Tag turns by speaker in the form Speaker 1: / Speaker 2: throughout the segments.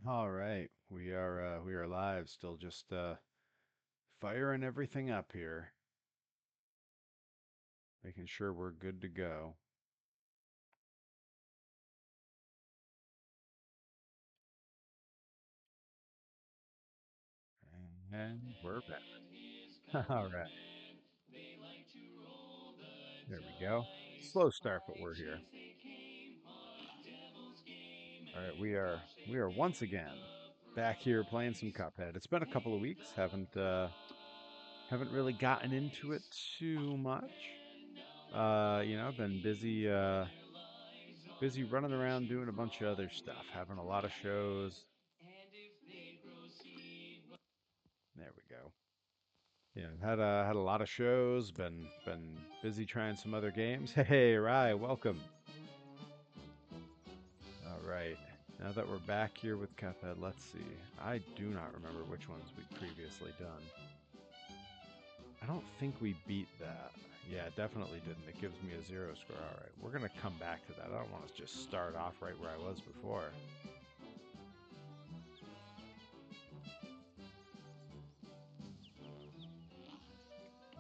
Speaker 1: All right, we are live. Still just firing everything up here, making sure we're good to go. And we're back. All right, there we go. Slow start, but we're here. All right, we are once again back here playing some Cuphead. It's been a couple of weeks. Haven't really gotten into it too much. Been busy running around doing a bunch of other stuff, having a lot of shows. There we go. Yeah, had a lot of shows. Been busy trying some other games. Hey, Rai, welcome. All right. Now that we're back here with Cuphead, let's see. I do not remember which ones we'd previously done. I don't think we beat that. Yeah, definitely didn't. It gives me a 0 score. All right, we're gonna come back to that. I don't want to just start off right where I was before.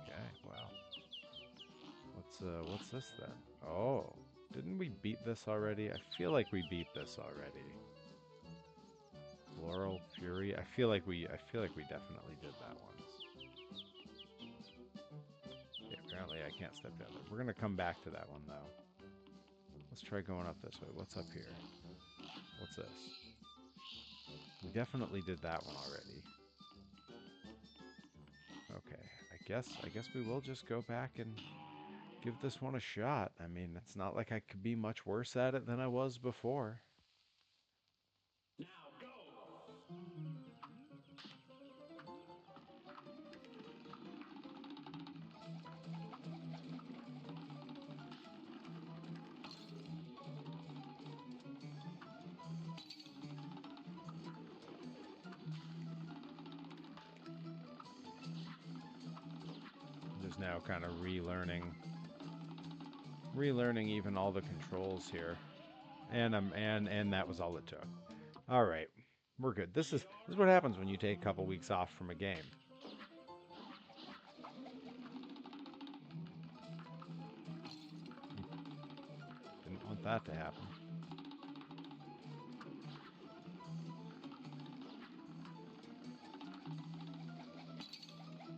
Speaker 1: Okay, well, what's this then? Oh, didn't we beat this already? I feel like we beat this already. Floral Fury. I feel like we definitely did that one. Yeah, apparently I can't step down there. We're gonna come back to that one though. Let's try going up this way. What's up here? What's this? We definitely did that one already. Okay, I guess we will just go back and give this one a shot. I mean, it's not like I could be much worse at it than I was before. I'm just now kind of relearning even all the controls here. And that was all it took. All right, we're good. This is what happens when you take a couple weeks off from a game. Didn't want that to happen.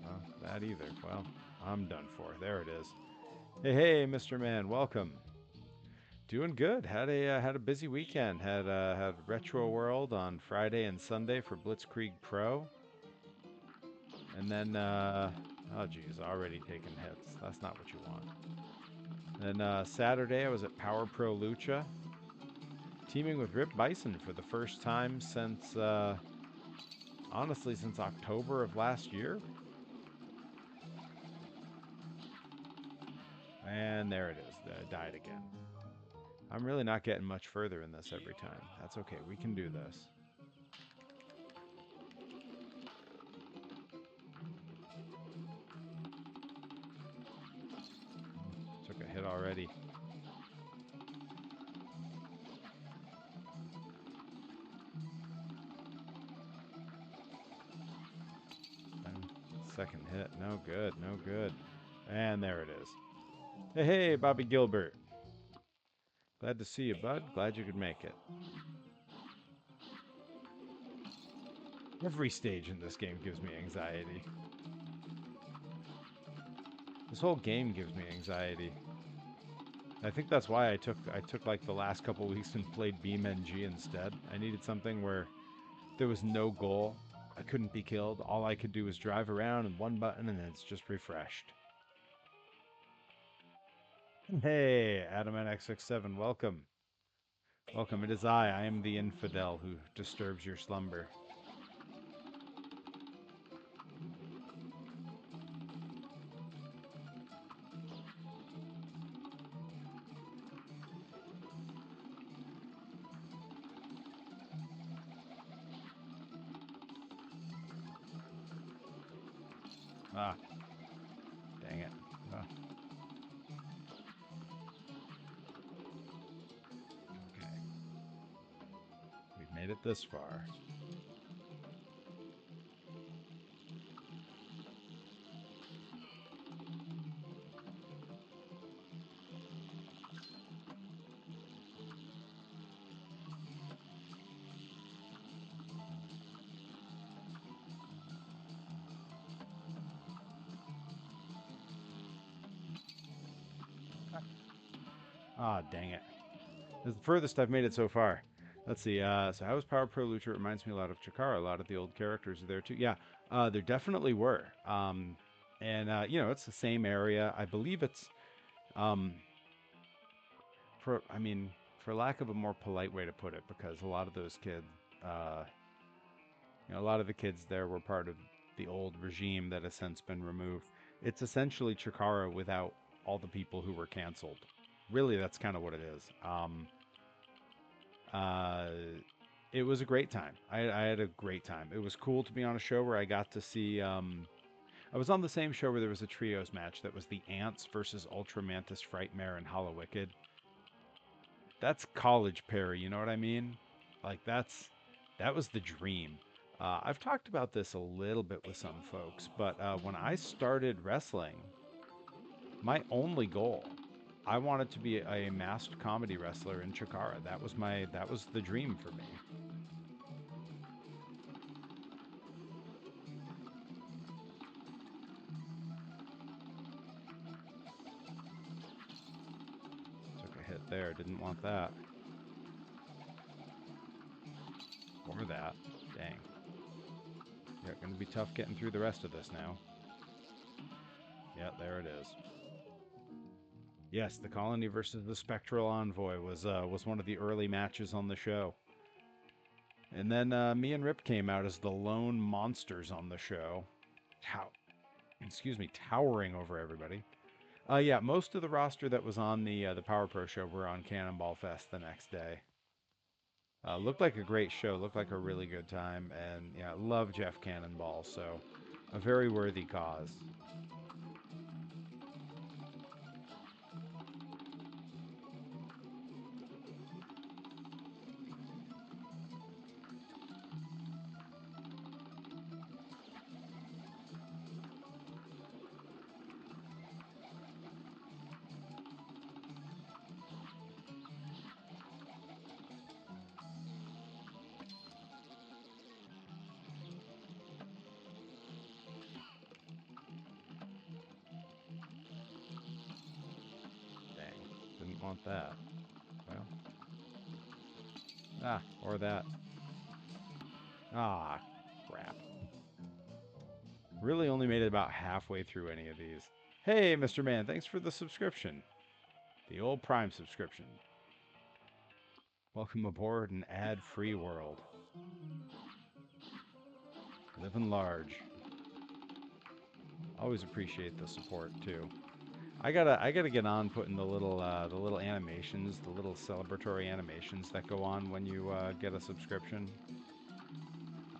Speaker 1: Well, that either. Well, I'm done for. There it is. Hey, hey, Mr. Man, welcome. Doing good. Had a busy weekend. Had Retro World on Friday and Sunday for Blitzkrieg Pro, and then oh geez, already taking hits. That's not what you want. Then Saturday I was at Power Pro Lucha, teaming with Rip Bison for the first time since honestly since October of last year. And there it is. Died again. I'm really not getting much further in this every time. That's okay. We can do this. Took a hit already. Second hit. No good. No good. And there it is. Hey, hey, Bobby Gilbert. Glad to see you, bud. Glad you could make it. Every stage in this game gives me anxiety. This whole game gives me anxiety. I think that's why I took like the last couple weeks and played BeamNG instead. I needed something where there was no goal. I couldn't be killed. All I could do was drive around and one button and it's just refreshed. Hey, Adam NX67, welcome. Welcome. It is I. I am the infidel who disturbs your slumber. Ah, dang it. Ah, okay. We've made Made it this far. Ah, dang it. This is the furthest I've made it so far. Let's see. So how was Power Pro Lucha? It reminds me a lot of Chikara. A lot of the old characters are there too. Yeah, there definitely were. And you know, it's the same area. I believe it's um, I mean, for lack of a more polite way to put it, because a lot of those kids, uh, you know, a lot of the kids there were part of the old regime that has since been removed. It's essentially Chikara without all the people who were canceled. Really, that's kind of what it is. Uh, it was a great time. I had a great time. It was cool to be on a show where I got to see. I was on the same show where there was a trios match that was the Ants versus Ultra Mantis, Frightmare, and Hollow Wicked. That's college Perry. You know what I mean? Like that was the dream. I've talked about this a little bit with some folks, but when I started wrestling, my only goal, I wanted to be a masked comedy wrestler in Chikara. That was the dream for me. Took a hit there. Didn't want that. Or that. Dang. Yeah, gonna be tough getting through the rest of this now. Yeah, there it is. Yes, the Colony versus the Spectral Envoy was one of the early matches on the show. And then me and Rip came out as the lone monsters on the show. Tow- excuse me, towering over everybody. Yeah, most of the roster that was on the Power Pro show were on Cannonball Fest the next day. Looked like a great show. Looked like a really good time, and yeah, love Jeff Cannonball. So, a very worthy cause. Dang, didn't want that. Well, or that. Ah, crap. Really only made it about halfway through any of these. Hey, Mr. Man, thanks for the subscription. The old Prime subscription. Welcome aboard an ad-free world. Living large. Always appreciate the support too. I gotta get on putting the little animations, the little celebratory animations that go on when you get a subscription.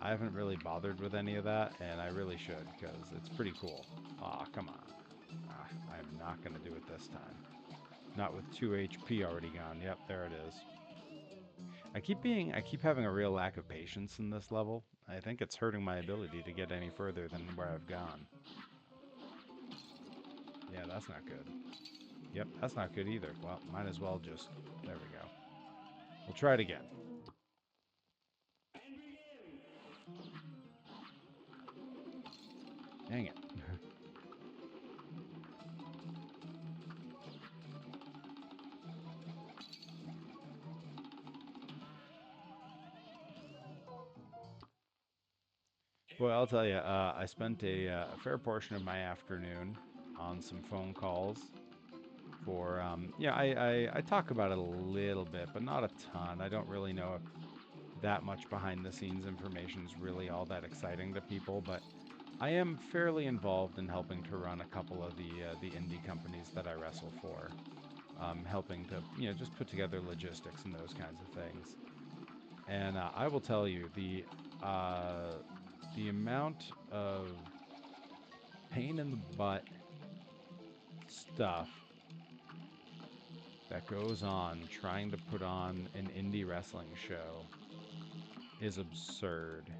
Speaker 1: I haven't really bothered with any of that, and I really should because it's pretty cool. Aw, come on. I am not gonna do it this time. Not with 2 HP already gone. Yep, there it is. I keep having a real lack of patience in this level. I think it's hurting my ability to get any further than where I've gone. Yeah, that's not good. Yep, that's not good either. Well, might as well just... There we go. We'll try it again. Dang it. Well, I'll tell you, I spent a fair portion of my afternoon on some phone calls for, yeah, I talk about it a little bit, but not a ton. I don't really know if that much behind the scenes information is really all that exciting to people, but I am fairly involved in helping to run a couple of the indie companies that I wrestle for, helping to just put together logistics and those kinds of things. And I will tell you the amount of pain in the butt stuff that goes on trying to put on an indie wrestling show is absurd.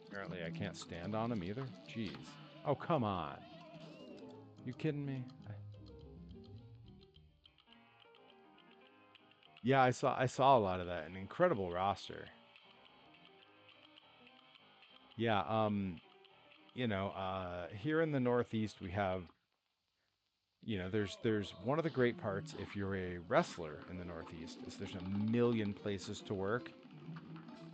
Speaker 1: Apparently I can't stand on him either. Jeez. Oh, come on. You kidding me? Yeah, I saw a lot of that. An incredible roster. Yeah, here in the Northeast we have, there's one of the great parts if you're a wrestler in the Northeast is there's a million places to work,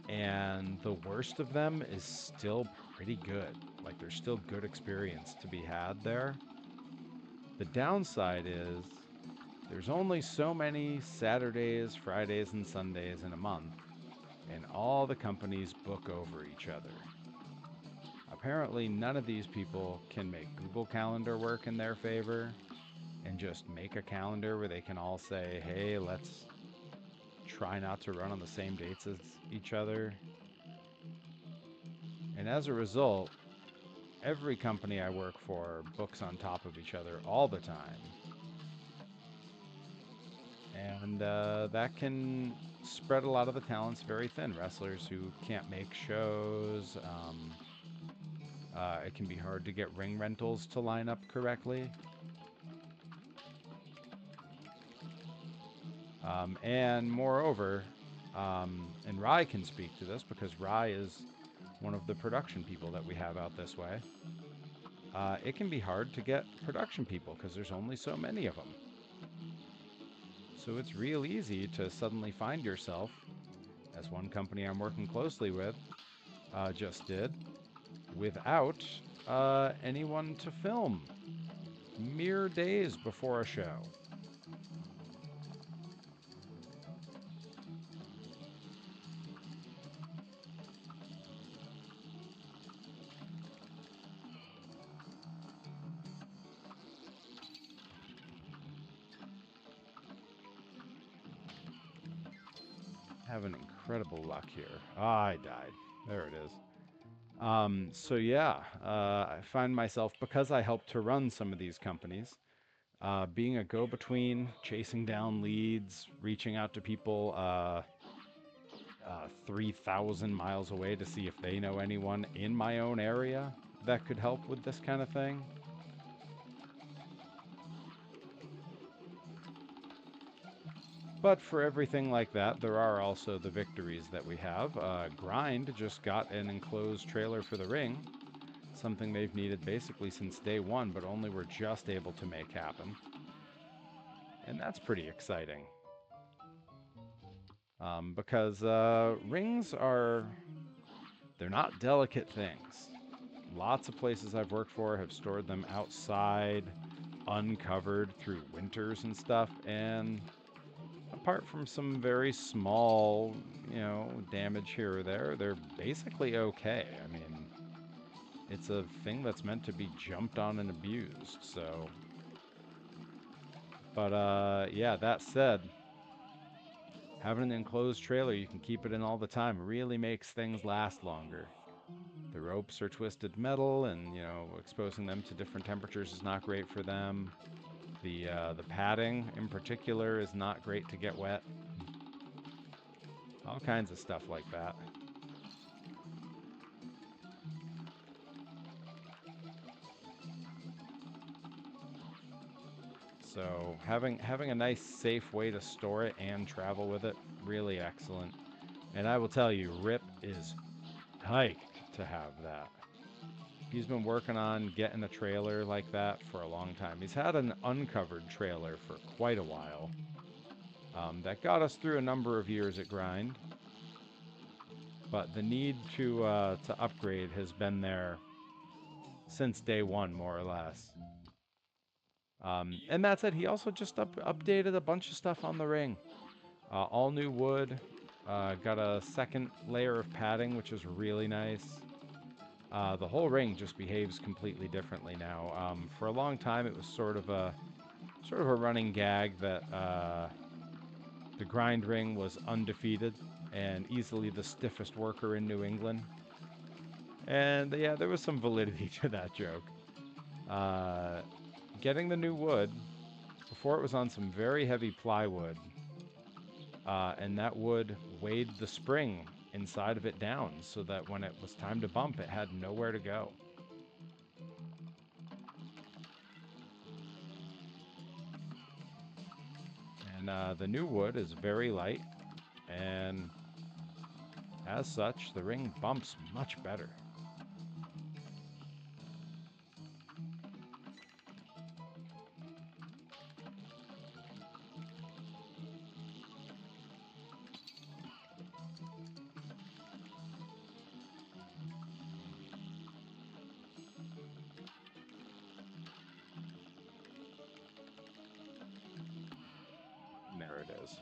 Speaker 1: and the worst of them is still pretty good. Like there's still good experience to be had there. The downside is there's only so many Saturdays, Fridays, and Sundays in a month, and all the companies book over each other. Apparently, none of these people can make Google Calendar work in their favor and just make a calendar where they can all say, hey, let's try not to run on the same dates as each other. And as a result, every company I work for books on top of each other all the time. And that can spread a lot of the talents very thin. Wrestlers who can't make shows. It can be hard to get ring rentals to line up correctly. And moreover, and Rye can speak to this because Rye is one of the production people that we have out this way. It can be hard to get production people because there's only so many of them. So it's real easy to suddenly find yourself, as one company I'm working closely with just did, without anyone to film mere days before a show. Have an incredible luck here. Ah, I died. There it is. So yeah, I find myself, because I help to run some of these companies, being a go-between, chasing down leads, reaching out to people 3,000 miles away to see if they know anyone in my own area that could help with this kind of thing. But for everything like that, there are also the victories that we have. Grind just got an enclosed trailer for the ring, something they've needed basically since day one, but only were just able to make happen. And that's pretty exciting. Because rings they're not delicate things. Lots of places I've worked for have stored them outside, uncovered through winters and stuff, and apart from some very small, damage here or there, they're basically okay. I mean, it's a thing that's meant to be jumped on and abused, so. But, yeah, that said, having an enclosed trailer you can keep it in all the time really makes things last longer. The ropes are twisted metal, and exposing them to different temperatures is not great for them. The padding in particular is not great to get wet. All kinds of stuff like that. So having a nice safe way to store it and travel with it, really excellent. And I will tell you, Rip is hyped to have that. He's been working on getting a trailer like that for a long time. He's had an uncovered trailer for quite a while. That got us through a number of years at Grind, but the need to upgrade has been there since day one, more or less. And that said, he also just updated a bunch of stuff on the ring. All new wood. Got a second layer of padding, which is really nice. The whole ring just behaves completely differently now. For a long time, it was sort of a running gag that the grind ring was undefeated and easily the stiffest worker in New England. And yeah, there was some validity to that joke. Uh, Getting the new wood, before it was on some very heavy plywood, and that wood weighed the spring inside of it down so that when it was time to bump, it had nowhere to go. And the new wood is very light, and as such, the ring bumps much better. And there it is.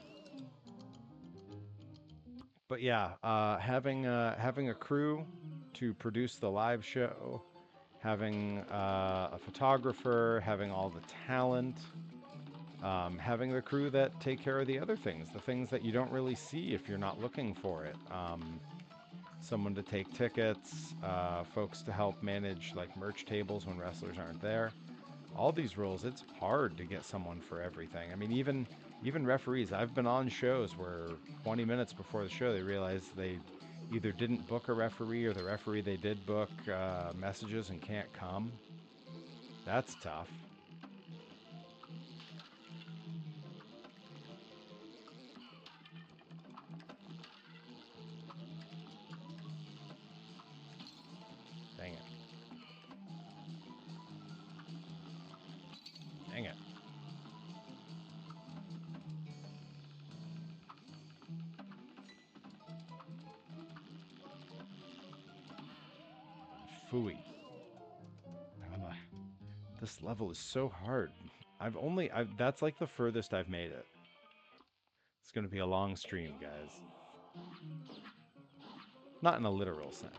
Speaker 1: But yeah, having a crew to produce the live show, having a photographer, having all the talent, having the crew that take care of the things that you don't really see if you're not looking for it. Someone to take tickets, folks to help manage like merch tables when wrestlers aren't there. All these rules, it's hard to get someone for everything. I mean, even referees. I've been on shows where 20 minutes before the show they realize they either didn't book a referee or the referee they did book messages and can't come. That's tough. Dang it. Dang it. Fooey. Ugh, this level is so hard. That's like the furthest I've made it. It's going to be a long stream, guys. Not in a literal sense.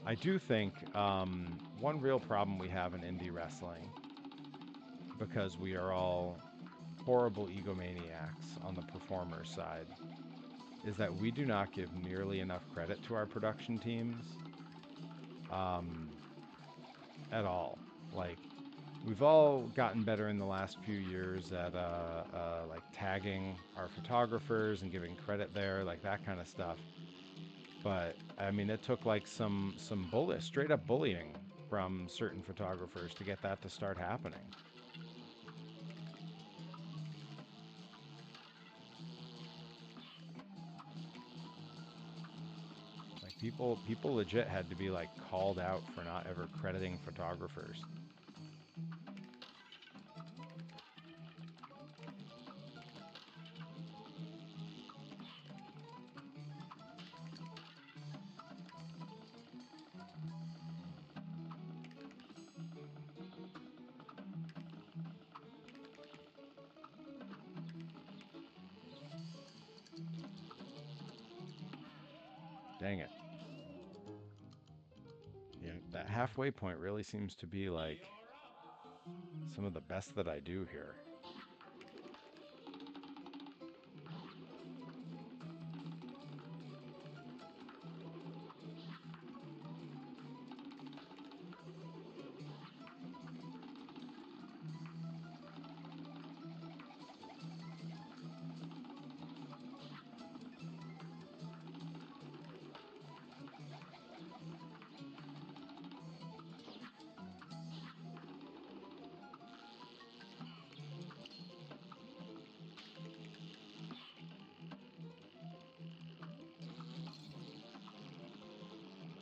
Speaker 1: I do think one real problem we have in indie wrestling, because we are all horrible egomaniacs on the performer side, is that we do not give nearly enough credit to our production teams um, at all. Like, we've all gotten better in the last few years at like tagging our photographers and giving credit there, like that kind of stuff. But I mean, it took like some straight up bullying from certain photographers to get that to start happening. Like people legit had to be like called out for not ever crediting photographers. Dang it. Yeah, that halfway point really seems to be like some of the best that I do here.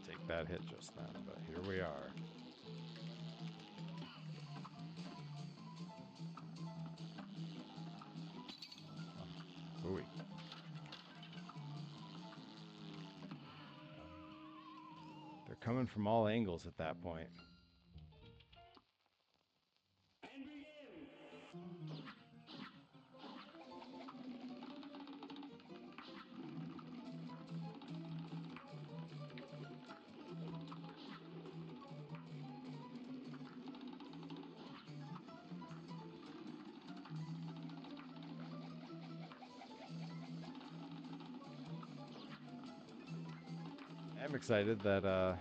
Speaker 1: Take that hit just then, but here we are. Oh, ooey. They're coming from all angles at that point. I'm excited that a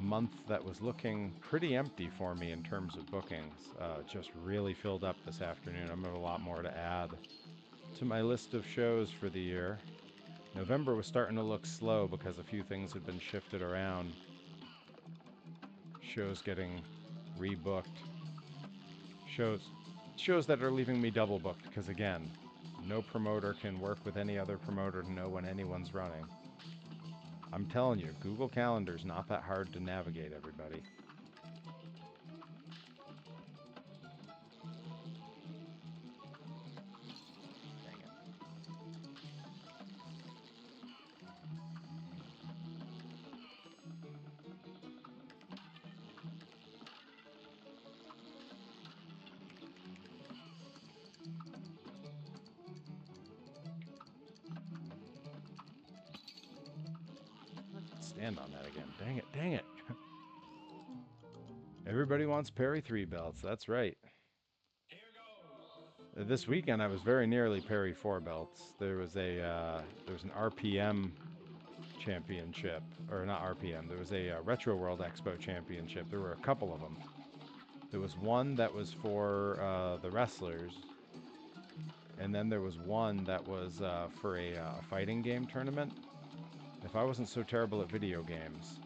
Speaker 1: month that was looking pretty empty for me in terms of bookings just really filled up this afternoon. I'm going to have a lot more to add to my list of shows for the year. November was starting to look slow because a few things had been shifted around. Shows getting rebooked. Shows that are leaving me double booked because again, no promoter can work with any other promoter to know when anyone's running. I'm telling you, Google Calendar's not that hard to navigate, everybody. Dang it. Stand on that again. Dang it, dang it. Everybody wants Perry 3 belts, that's right. This weekend I was very nearly Perry 4 belts. There was an RPM championship, or not RPM, there was a Retro World Expo championship. There were a couple of them. There was one that was for the wrestlers, and then there was one that was for a fighting game tournament. If I wasn't so terrible at video games,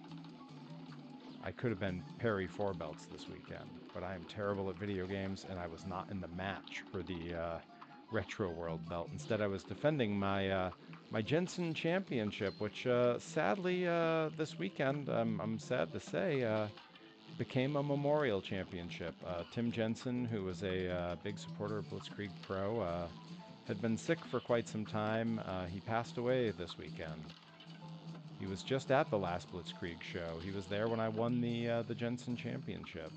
Speaker 1: I could have been Perry 4 belts this weekend, but I am terrible at video games, and I was not in the match for the Retro World belt. Instead, I was defending my my Jensen Championship, which sadly this weekend, I'm sad to say, became a Memorial Championship. Tim Jensen, who was a big supporter of Blitzkrieg Pro, had been sick for quite some time. He passed away this weekend. He was just at the last Blitzkrieg show. He was there when I won the Jensen Championship.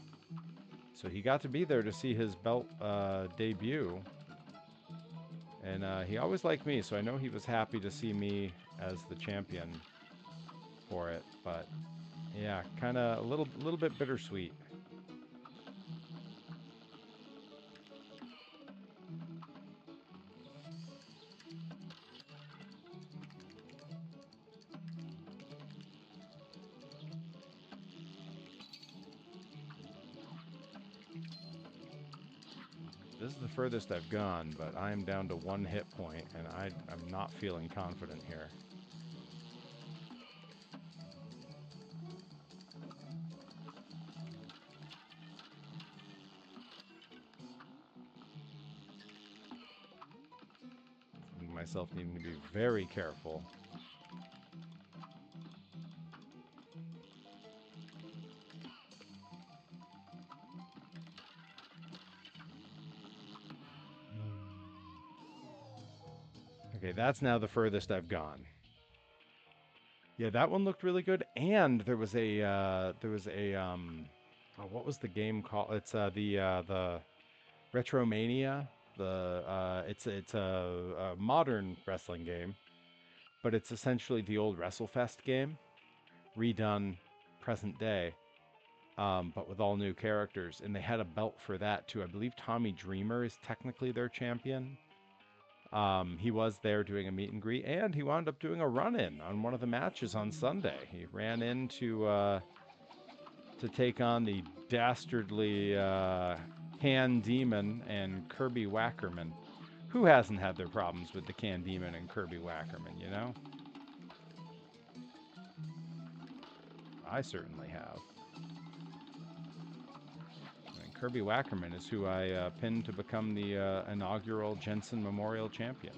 Speaker 1: So he got to be there to see his belt debut. And he always liked me, so I know he was happy to see me as the champion for it. But yeah, kind of a little bit bittersweet. This is the furthest I've gone, but I am down to 1 hit point, and I'm not feeling confident here. Myself needing to be very careful. Okay, that's now the furthest I've gone. Yeah, that one looked really good. And there was a oh, what was the game called? It's the Retromania. It's a modern wrestling game, but it's essentially the old WrestleFest game redone present day, but with all new characters. And they had a belt for that too. I believe Tommy Dreamer is technically their champion. He was there doing a meet and greet, and he wound up doing a run-in on one of the matches on Sunday. He ran in to take on the dastardly Can Demon and Kirby Wackerman. Who hasn't had their problems with the Can Demon and Kirby Wackerman, you know? I certainly have. I mean, Kirby Wackerman is who I pinned to become the inaugural Jensen Memorial Champion.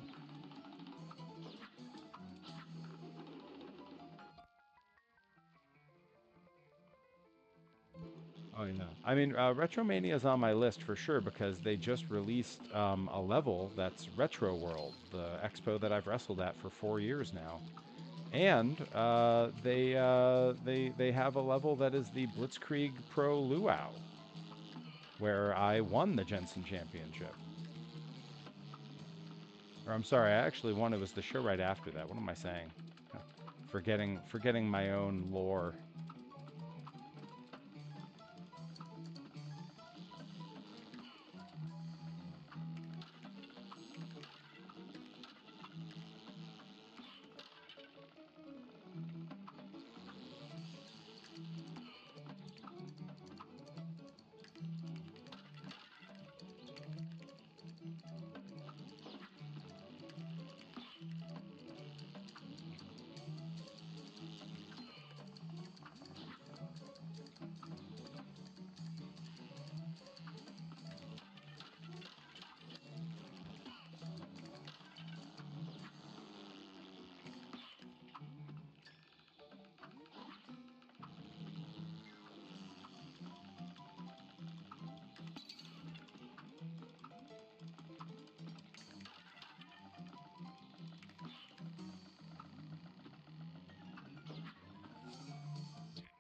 Speaker 1: Oh yeah. I mean, Retromania is on my list for sure because they just released a level that's Retro World, the expo that I've wrestled at for 4 years now. And they have a level that is the Blitzkrieg Pro Luau, where I won the Jensen Championship. Or I'm sorry, I actually won. It was the show right after that. What am I saying? Forgetting my own lore.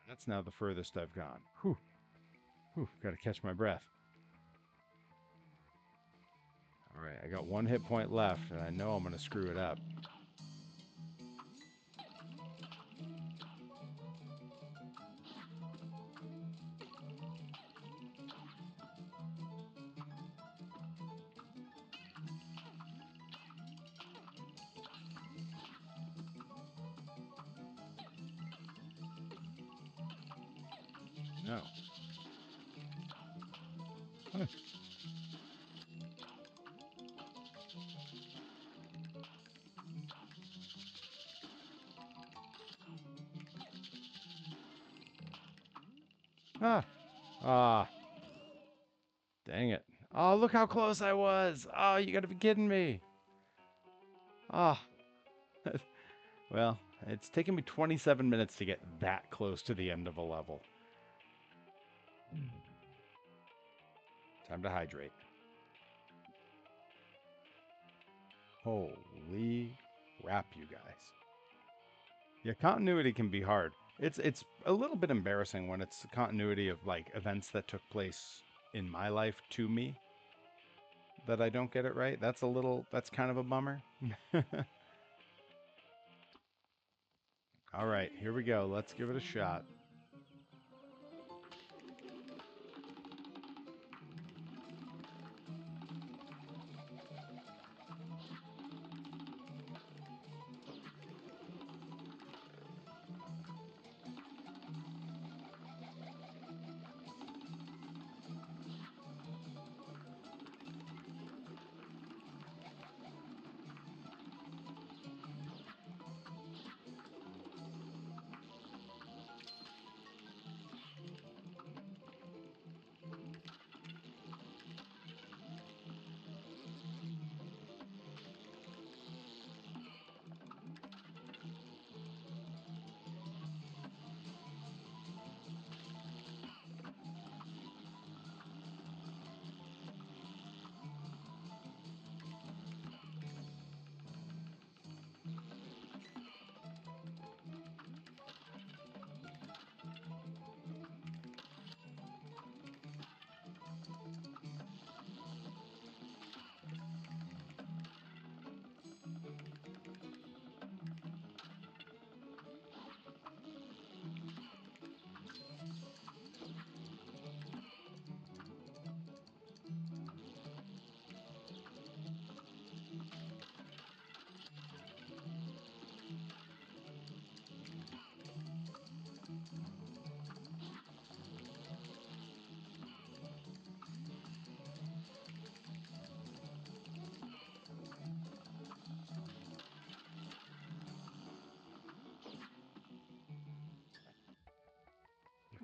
Speaker 1: That's now the furthest I've gone. Whew, whew, gotta catch my breath. All right, I got 1 hit point left, and I know I'm gonna screw it up. No. Huh. Ah. Ah. Dang it. Oh, look how close I was. Oh, you gotta be kidding me. Ah. Well, it's taken me 27 minutes to get that close to the end of a level. Time to hydrate. Holy crap, you guys. Yeah, continuity can be hard. It's a little bit embarrassing when it's continuity of like events that took place in my life to me that I don't get it right. That's kind of a bummer. All right, here we go. Let's give it a shot.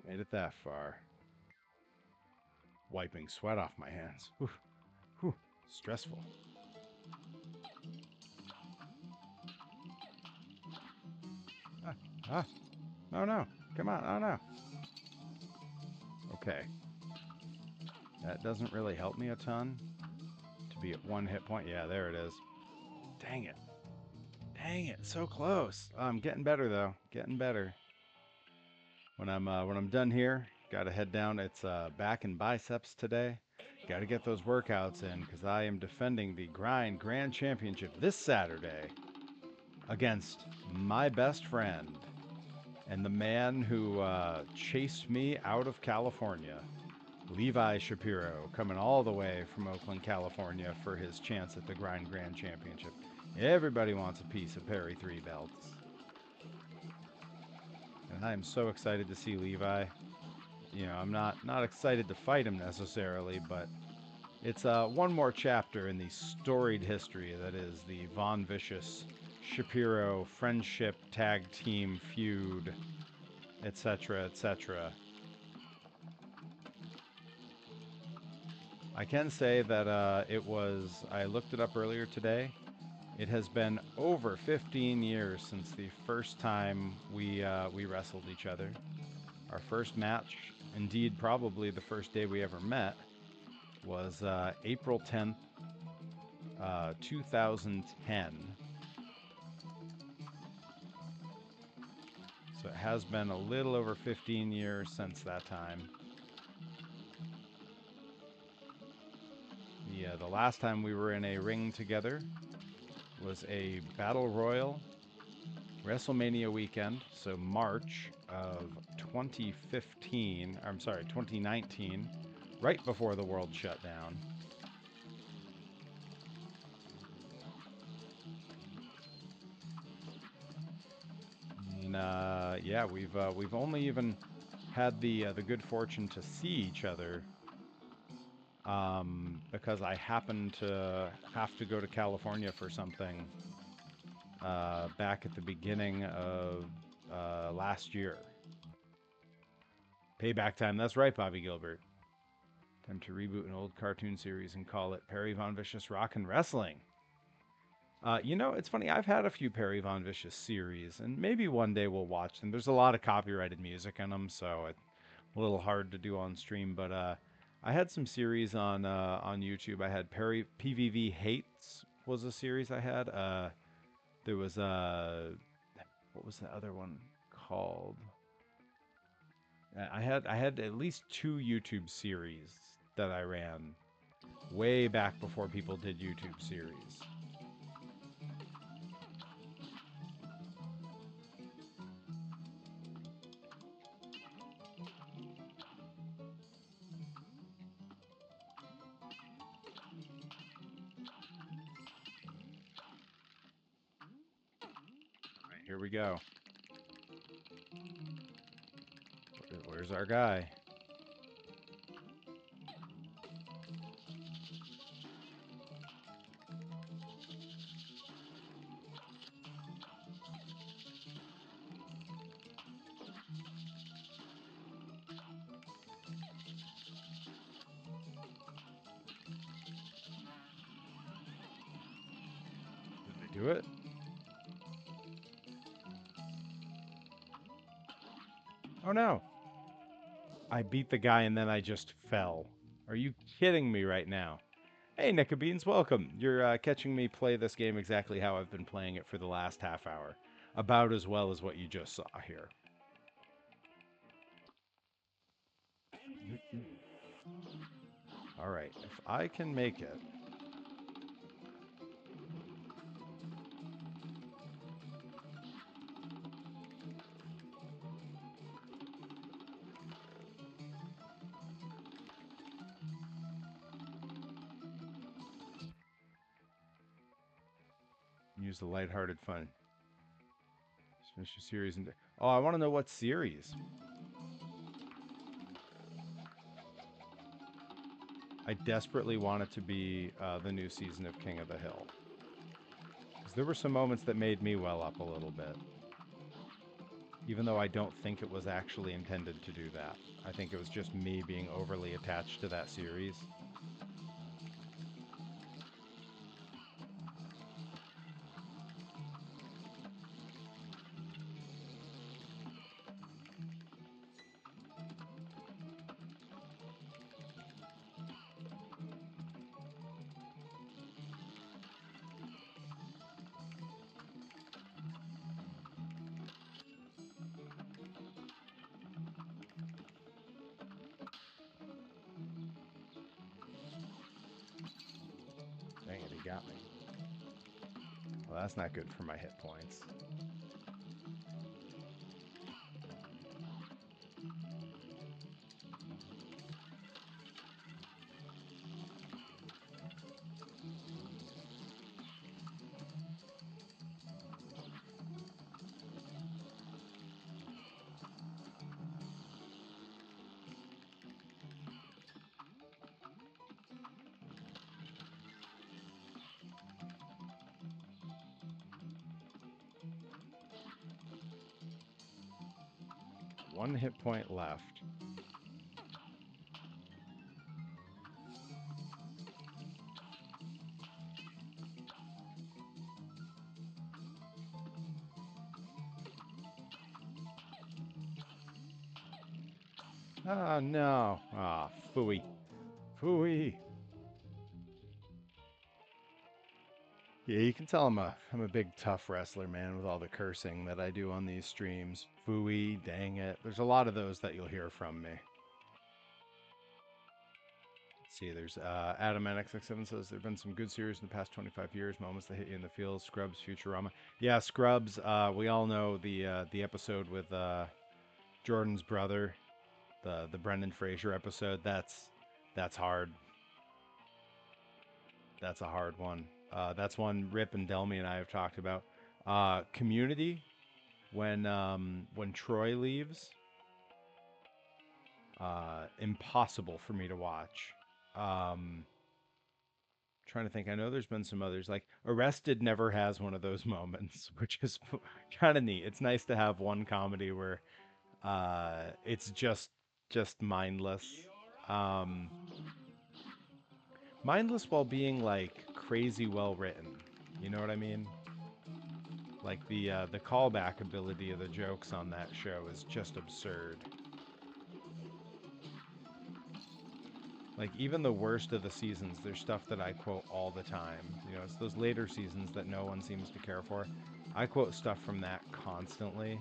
Speaker 1: Made it that far. Wiping sweat off my hands. Whew, whew, stressful. Ah, ah, oh no, come on, oh no. Okay, that doesn't really help me a ton to be at 1 hit point. Yeah, there it is. Dang it. Dang it, so close. I'm getting better though. Getting better. When I'm done here, gotta head down. It's back and biceps today. Gotta get those workouts in because I am defending the Grind Grand Championship this Saturday against my best friend and the man who chased me out of California, Levi Shapiro, coming all the way from Oakland, California for his chance at the Grind Grand Championship. Everybody wants a piece of Perry 3 belts. And I am so excited to see Levi. You know, I'm not excited to fight him necessarily, but it's one more chapter in the storied history that is the Von Vicious Shapiro friendship tag team feud, etc., etc. I can say that I looked it up earlier today. It has been over 15 years since the first time we wrestled each other. Our first match, indeed probably the first day we ever met, was April 10th, 2010. So it has been a little over 15 years since that time. The last time we were in a ring together was a Battle Royal WrestleMania weekend, so March of 2015, I'm sorry, 2019, right before the world shut down. And yeah, we've only even had the good fortune to see each other because I happened to have to go to California for something back at the beginning of last year. Payback time. That's right, Bobby Gilbert. Time to reboot an old cartoon series and call it Perry Von Vicious Rock and Wrestling. You know, it's funny. I've had a few Perry Von Vicious series, and maybe one day we'll watch them. There's a lot of copyrighted music in them, so it's a little hard to do on stream. But I had some series on YouTube. I had Perry PVV Hates was a series I had. There was what was the other one called? I had at least two YouTube series that I ran way back before people did YouTube series. All right, here we go. Where's our guy? Did they do it? Oh no. I beat the guy and then I just fell. Are you kidding me right now? Hey, Nickabeans, welcome. You're catching me play this game exactly how I've been playing it for the last half hour. About as well as what you just saw here. All right, if I can make it. Use the lighthearted fun. Finish your series and oh, I want to know what series. I desperately want it to be the new season of King of the Hill. Because there were some moments that made me well up a little bit. Even though I don't think it was actually intended to do that. I think it was just me being overly attached to that series. Well, that's not good for my hit points. One hit point left. Oh, no. Ah, phooey. Phooey. Yeah, you can tell I'm a big tough wrestler, man, with all the cursing that I do on these streams. Phooey, dang it. There's a lot of those that you'll hear from me. Let's see, there's Adam NXX7 says there've been some good series in the past 25 years, moments that hit you in the field, Scrubs, Futurama. Yeah, Scrubs, we all know the episode with Jordan's brother, the Brendan Fraser episode. That's hard. That's a hard one. That's one Rip and Delmy and I have talked about. Community, when Troy leaves, impossible for me to watch. Trying to think. I know there's been some others. Like Arrested never has one of those moments, which is kind of neat. It's nice to have one comedy where it's just mindless. Um, Mindless while being like crazy well written. You know what I mean? Like the callback ability of the jokes on that show is just absurd. Like even the worst of the seasons, there's stuff that I quote all the time. You know, it's those later seasons that no one seems to care for. I quote stuff from that constantly.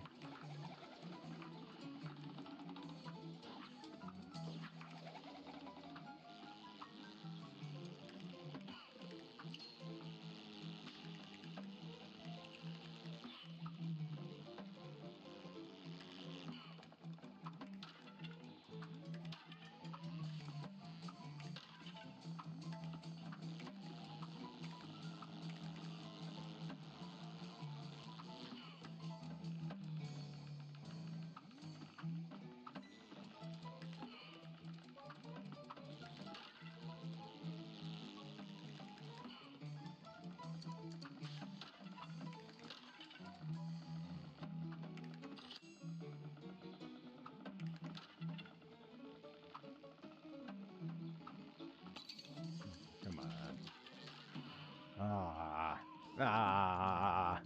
Speaker 1: Come on. Ah. Ah.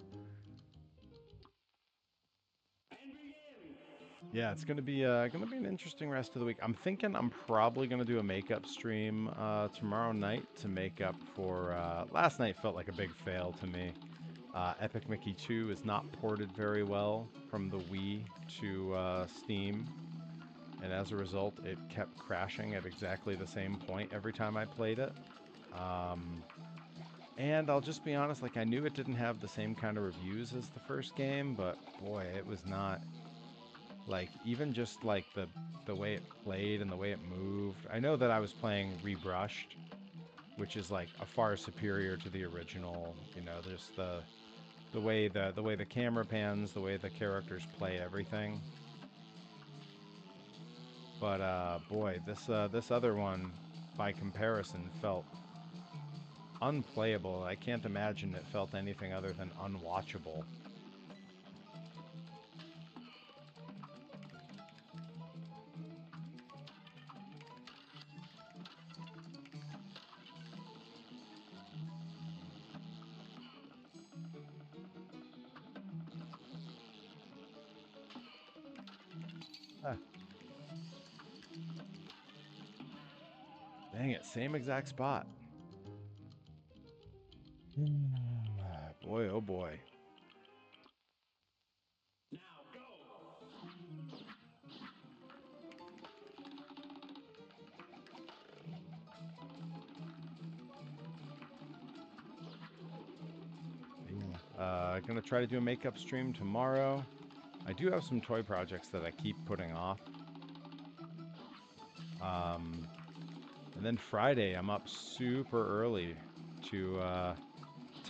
Speaker 1: Yeah, it's gonna be an interesting rest of the week. I'm thinking I'm probably gonna do a makeup stream tomorrow night to make up for last night felt like a big fail to me. Epic Mickey 2 is not ported very well from the Wii to Steam, and as a result, it kept crashing at exactly the same point every time I played it. Um, and I'll just be honest, like I knew it didn't have the same kind of reviews as the first game, but boy, it was not like even just like the way it played and the way it moved. I know that I was playing rebrushed, which is like a far superior to the original. You know, there's the way the camera pans, the way the characters play everything. But boy, this other one, by comparison, felt unplayable. I can't imagine it felt anything other than unwatchable. Ah, dang it, same exact spot. Boy, oh boy. Yeah. Gonna try to do a makeup stream tomorrow. I do have some toy projects that I keep putting off. And then Friday, I'm up super early to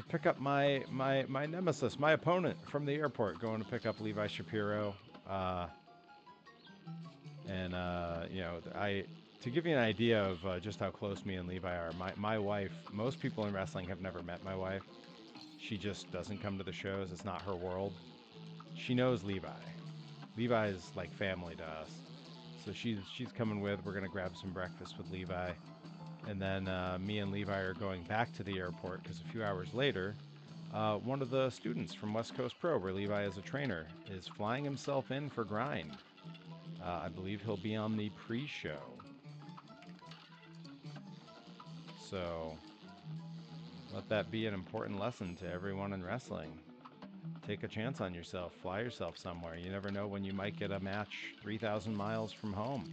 Speaker 1: pick up my nemesis, my opponent from the airport, going to pick up Levi Shapiro. Uh, and you know, I to give you an idea of just how close me and Levi are. My wife, most people in wrestling have never met my wife. She just doesn't come to the shows. It's not her world. She knows Levi. Levi is like family to us. So she's coming with. We're gonna grab some breakfast with Levi, and then me and Levi are going back to the airport because a few hours later, one of the students from West Coast Pro, where Levi is a trainer, is flying himself in for grind. I believe he'll be on the pre-show. So let that be an important lesson to everyone in wrestling. Take a chance on yourself. Fly yourself somewhere. You never know when you might get a match 3,000 miles from home.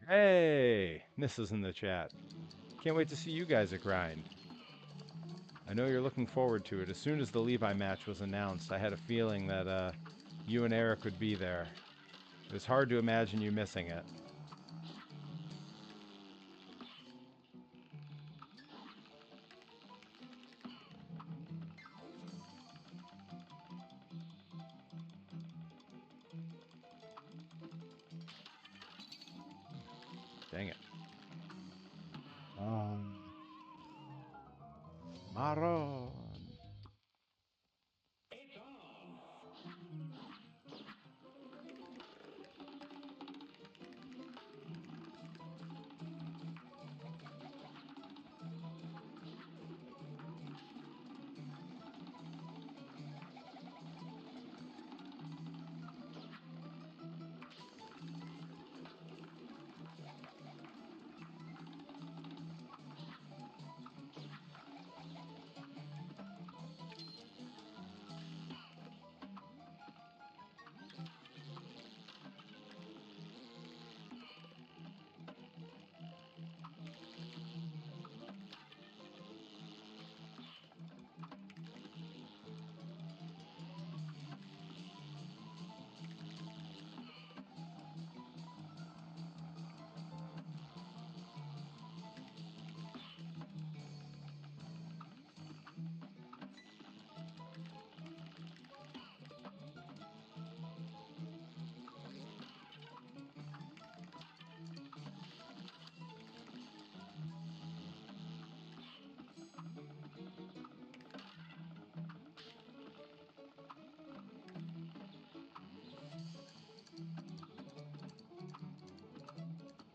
Speaker 1: Hey, this is in the chat. Can't wait to see you guys at Grind. I know you're looking forward to it. As soon as the Levi match was announced, I had a feeling that you and Eric would be there. It was hard to imagine you missing it. Dang it. Maron.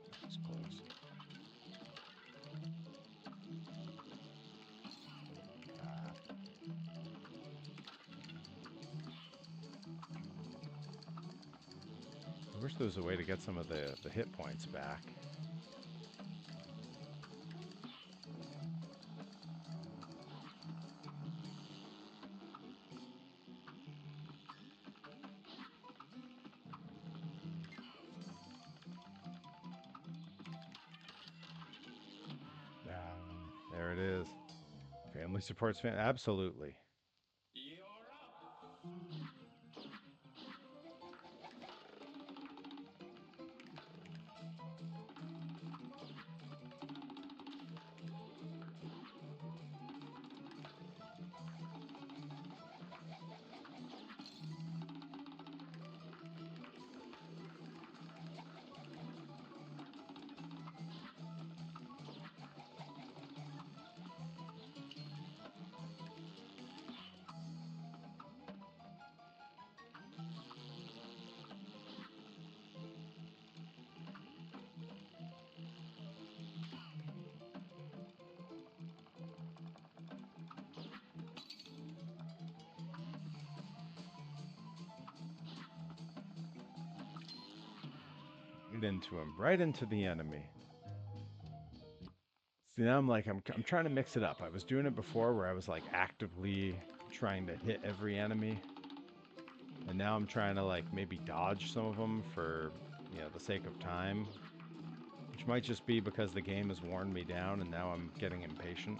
Speaker 1: That was close. I wish there was a way to get some of the hit points back. There it is. Family supports family. Absolutely. Right into him. Right into the enemy. See, now I'm trying to mix it up. I was doing it before where I was like actively trying to hit every enemy. And now I'm trying to like maybe dodge some of them for, the sake of time. which might just be because the game has worn me down and now I'm getting impatient.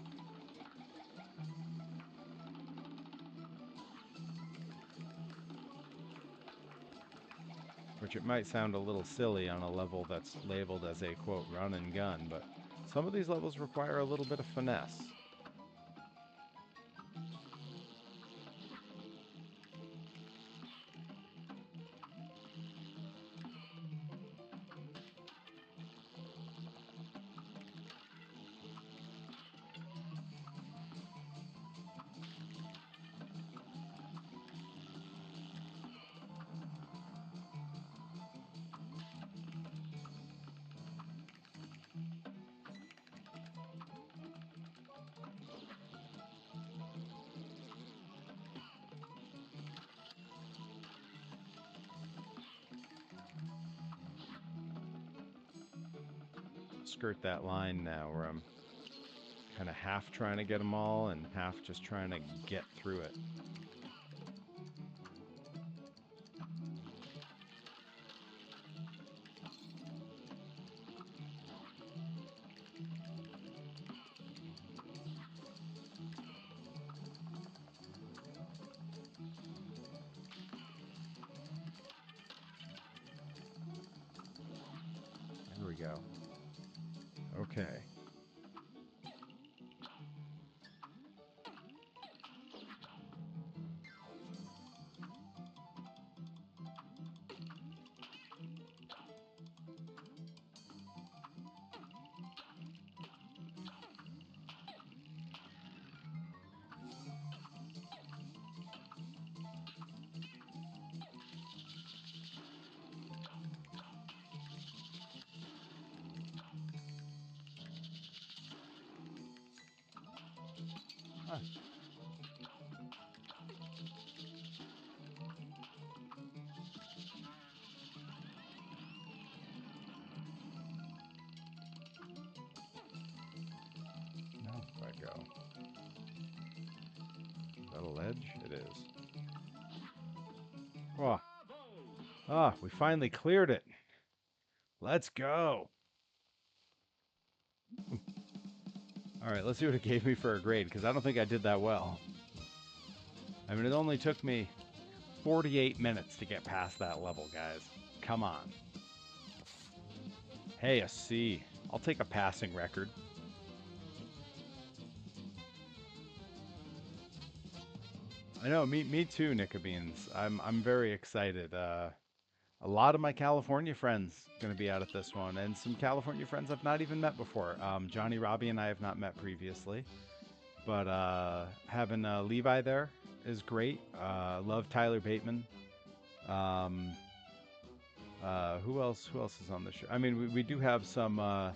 Speaker 1: Which it might sound a little silly on a level that's labeled as a, quote, run and gun, but some of these levels require a little bit of finesse. Skirt that line now where I'm kind of half trying to get them all and half just trying to get through it. There we go. Okay. Huh. Now if I go. Is that a ledge? It is. Oh. Ah, we finally cleared it. Let's go. All right, let's see what it gave me for a grade, because I don't think I did that well. I mean, it only took me 48 minutes to get past that level, guys. Come on. Hey, a C. I'll take a passing record. I know, me too, Nickabeans. I'm very excited. A lot of my California friends going to be out at this one, and some California friends I've not even met before. Johnny Robbie and I have not met previously, but having Levi there is great. Love Tyler Bateman. Who else? Who else is on the show? I mean, we do have some.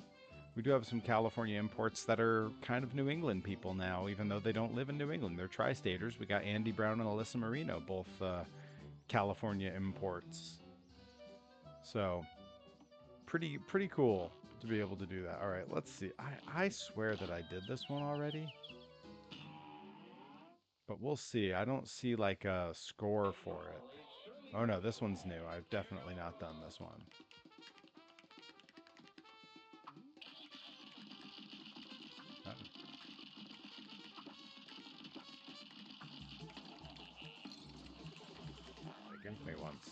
Speaker 1: We do have some California imports that are kind of New England people now, even though they don't live in New England. They're tri-staters. We got Andy Brown and Alyssa Marino, both California imports. So pretty cool to be able to do that. All right, let's see. I swear that I did this one already, but we'll see. I don't see like a score for it. Oh no, this one's new. I've definitely not done this one. Oh, they got me once.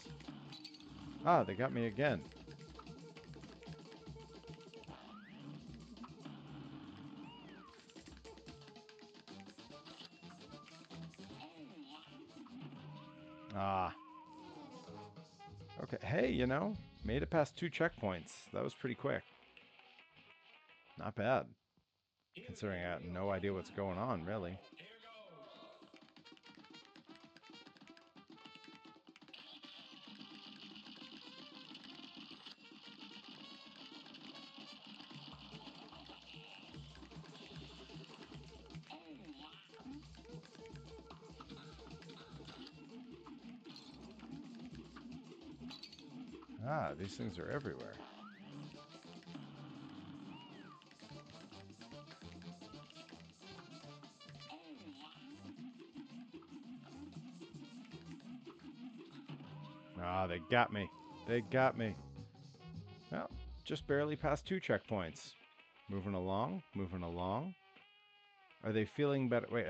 Speaker 1: Ah, they got me again. Ah. Okay. Hey, you know, made it past 2 checkpoints. That was pretty quick. Not bad. Considering I have no idea what's going on, really. Ah, these things are everywhere. Ah, they got me. They got me. Well, Just barely past 2 checkpoints. Moving along, moving along. Are they feeling better? Wait,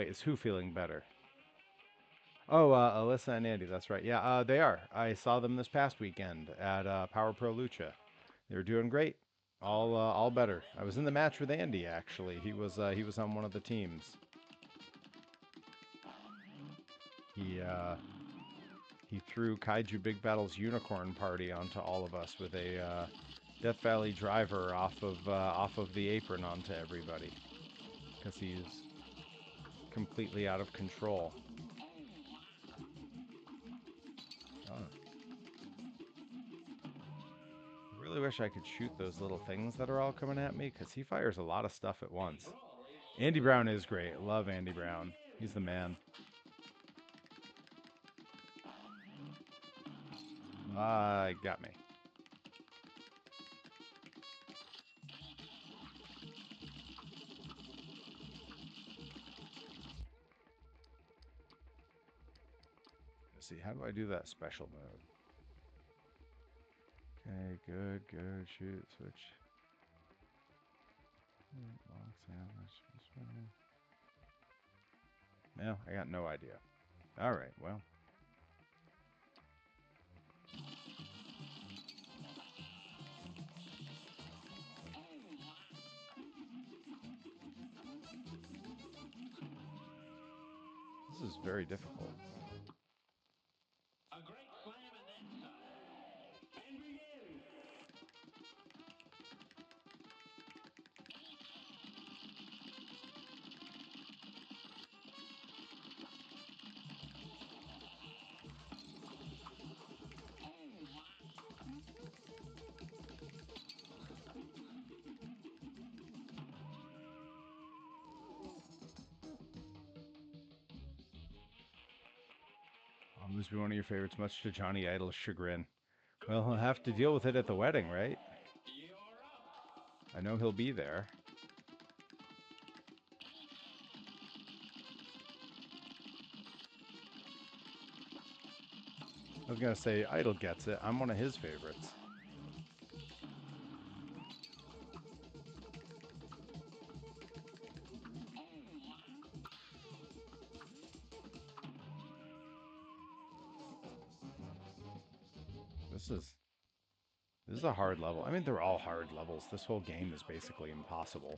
Speaker 1: is who feeling better? Oh, Alyssa and Andy, that's right. Yeah, they are. I saw them this past weekend at Power Pro Lucha. They were doing great. All better. I was in the match with Andy actually. He was on one of the teams. He threw Kaiju Big Battle's Unicorn Party onto all of us with a Death Valley driver off of the apron onto everybody because he's completely out of control. Oh. I really wish I could shoot those little things that are all coming at me because he fires a lot of stuff at once. Andy Brown is great. Love Andy Brown. He's the man. Got me. Let's see, how do I do that special mode? Okay, good, good. Shoot, switch. Long sandwich. No, I got no idea. All right, well. This is very difficult. This be one of your favorites, much to Johnny Idol's chagrin. Well, he'll have to deal with it at the wedding, right? I know he'll be there. I was gonna say, Idol gets it. I'm one of his favorites. This is a hard level. I mean, they're all hard levels. This whole game is basically impossible.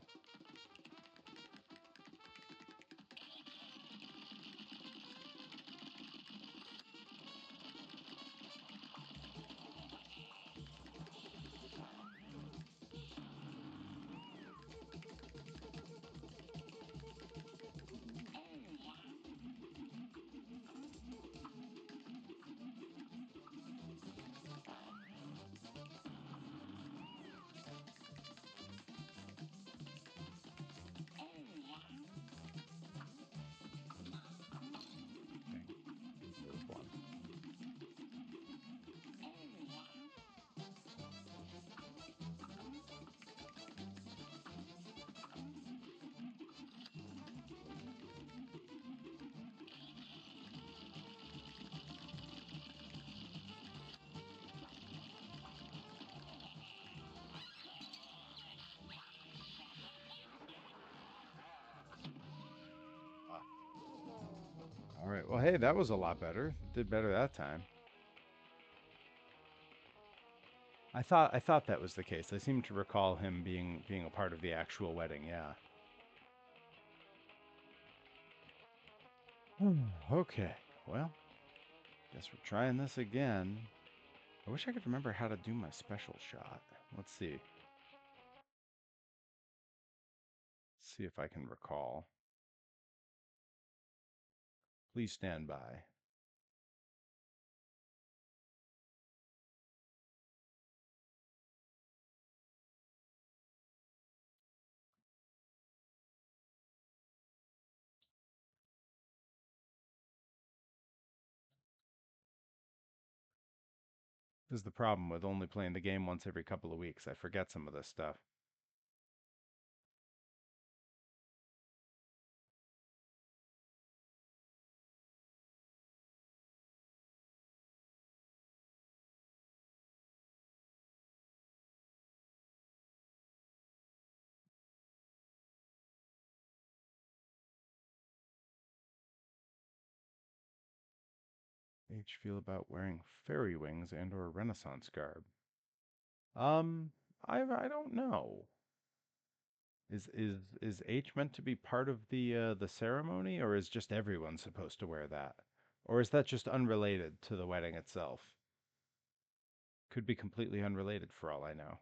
Speaker 1: Move one. All right. Well, hey, that was a lot better. Did better that time. I thought that was the case. I seem to recall him being a part of the actual wedding. Yeah. Okay. Well, guess we're trying this again. I wish I could remember how to do my special shot. Let's see. See if I can recall. Please stand by. This is the problem with only playing the game once every couple of weeks. I forget some of this stuff. H feel about wearing fairy wings and or Renaissance garb? Um, I don't know. Is H meant to be part of the ceremony, or is just everyone supposed to wear that? Or is that just unrelated to the wedding itself? Could be completely unrelated for all I know.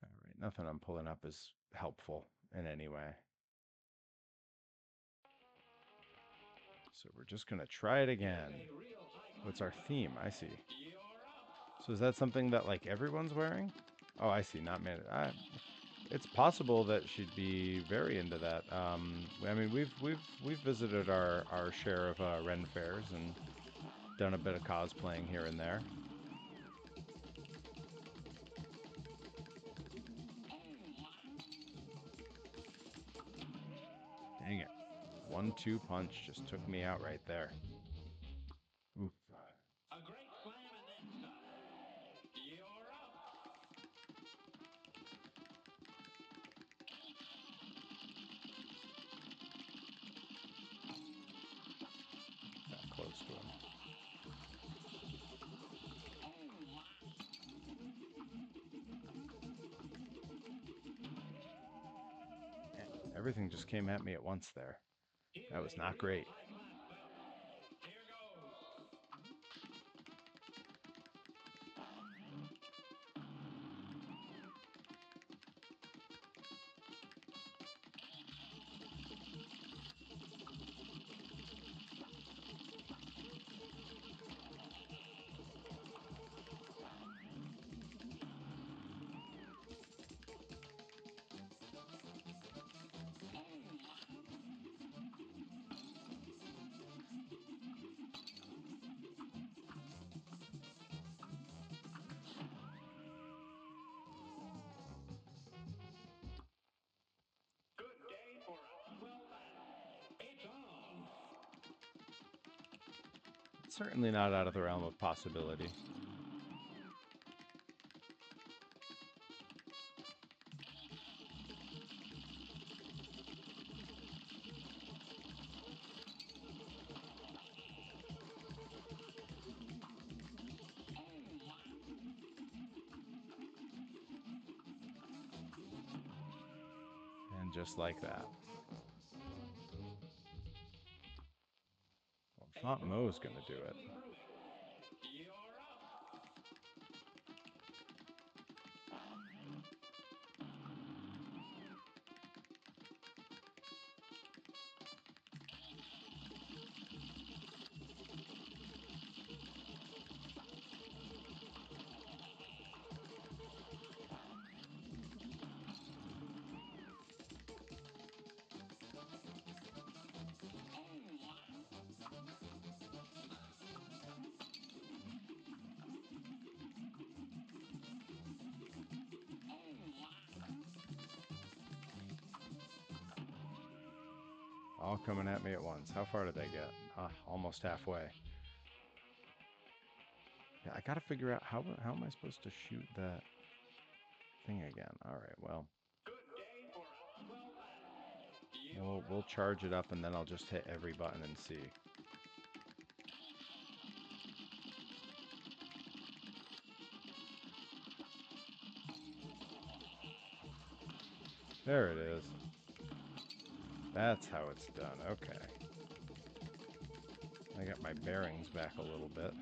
Speaker 1: All right, nothing I'm pulling up is helpful in any way. So we're just gonna try it again. What's our theme? I see. So is that something that like everyone's wearing? Oh, I see. Not man. It's possible that she'd be very into that. I mean, we've visited our share of Ren fairs and done a bit of cosplaying here and there. Dang it! 1-2 punch just took me out right there. Oof. Got close to him. Man, everything just came at me at once there. That was not great. Certainly not out of the realm of possibility. And just like that. Well, if not Mo's gonna do it. All coming at me at once. How far did they get? Almost halfway. Yeah, I gotta figure out how am I supposed to shoot that thing again? All right, well, we'll charge it up and then I'll just hit every button and see. There it is. That's how it's done. Okay. I got my bearings back a little bit.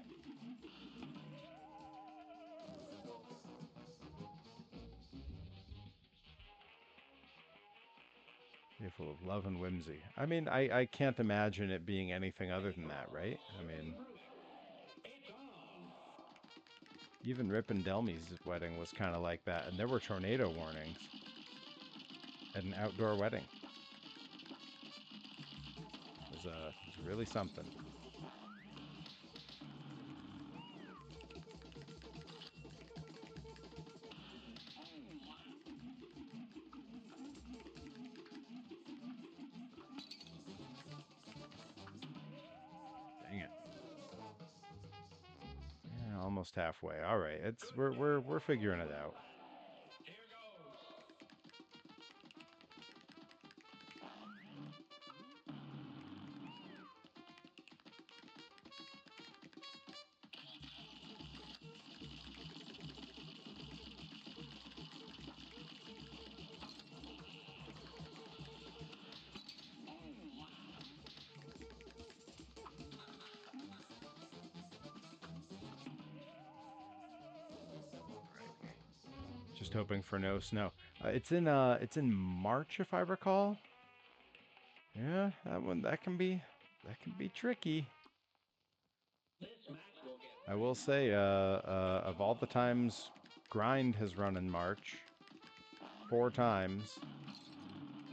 Speaker 1: Full of love and whimsy. I mean, I can't imagine it being anything other than that, right? I mean, even Rip and Delmi's wedding was kind of like that, and there were tornado warnings at an outdoor wedding. It was really something. Dang it. almost halfway. All right, we're figuring it out. Just hoping for no snow. It's in March if I recall. Yeah, that can be tricky. I will say, of all the times Grind has run in March, 4 times,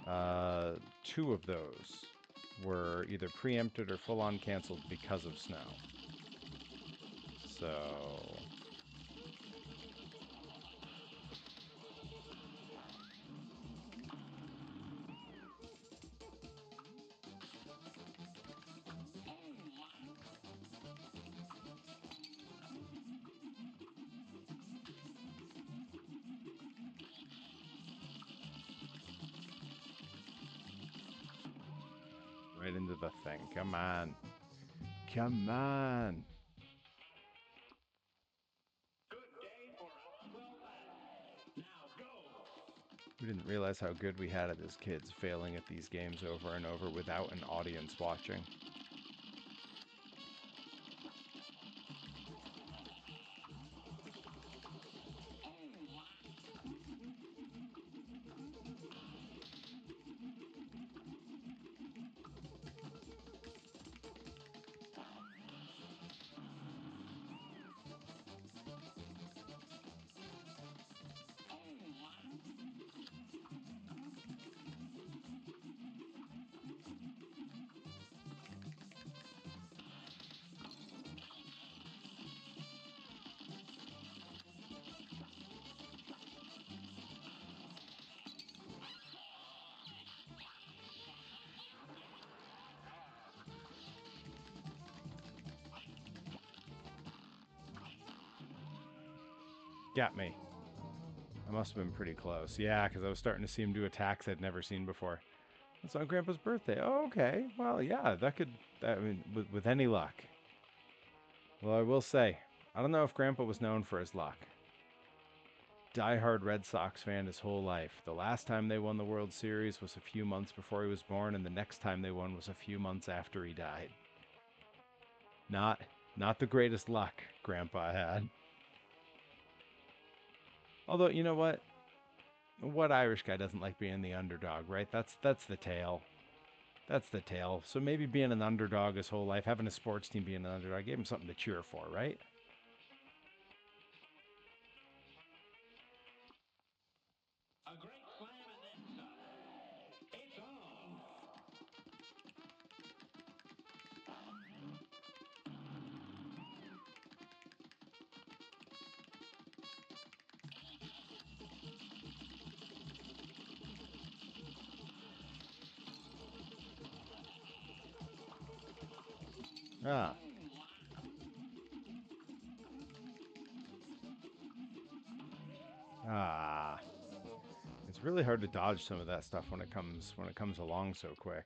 Speaker 1: uh, 2 of those were either preempted or full on canceled because of snow. So right into the thing. Come on. Come on. We didn't realize how good we had it as kids, failing at these games over and over without an audience watching. Got me. I must have been pretty close. Yeah, because I was starting to see him do attacks I'd never seen before. It's on Grandpa's birthday. Oh, okay. Well, yeah, I mean, with any luck. Well, I will say, I don't know if Grandpa was known for his luck. Die-hard Red Sox fan his whole life. The last time they won the World Series was a few months before he was born, and the next time they won was a few months after he died. Not, not the greatest luck Grandpa had. Although, you know what? What Irish guy doesn't like being the underdog, right? That's the tale. That's the tale. So maybe being an underdog his whole life, having a sports team being an underdog, gave him something to cheer for, right? Ah, ah. It's really hard to dodge some of that stuff when it comes along so quick.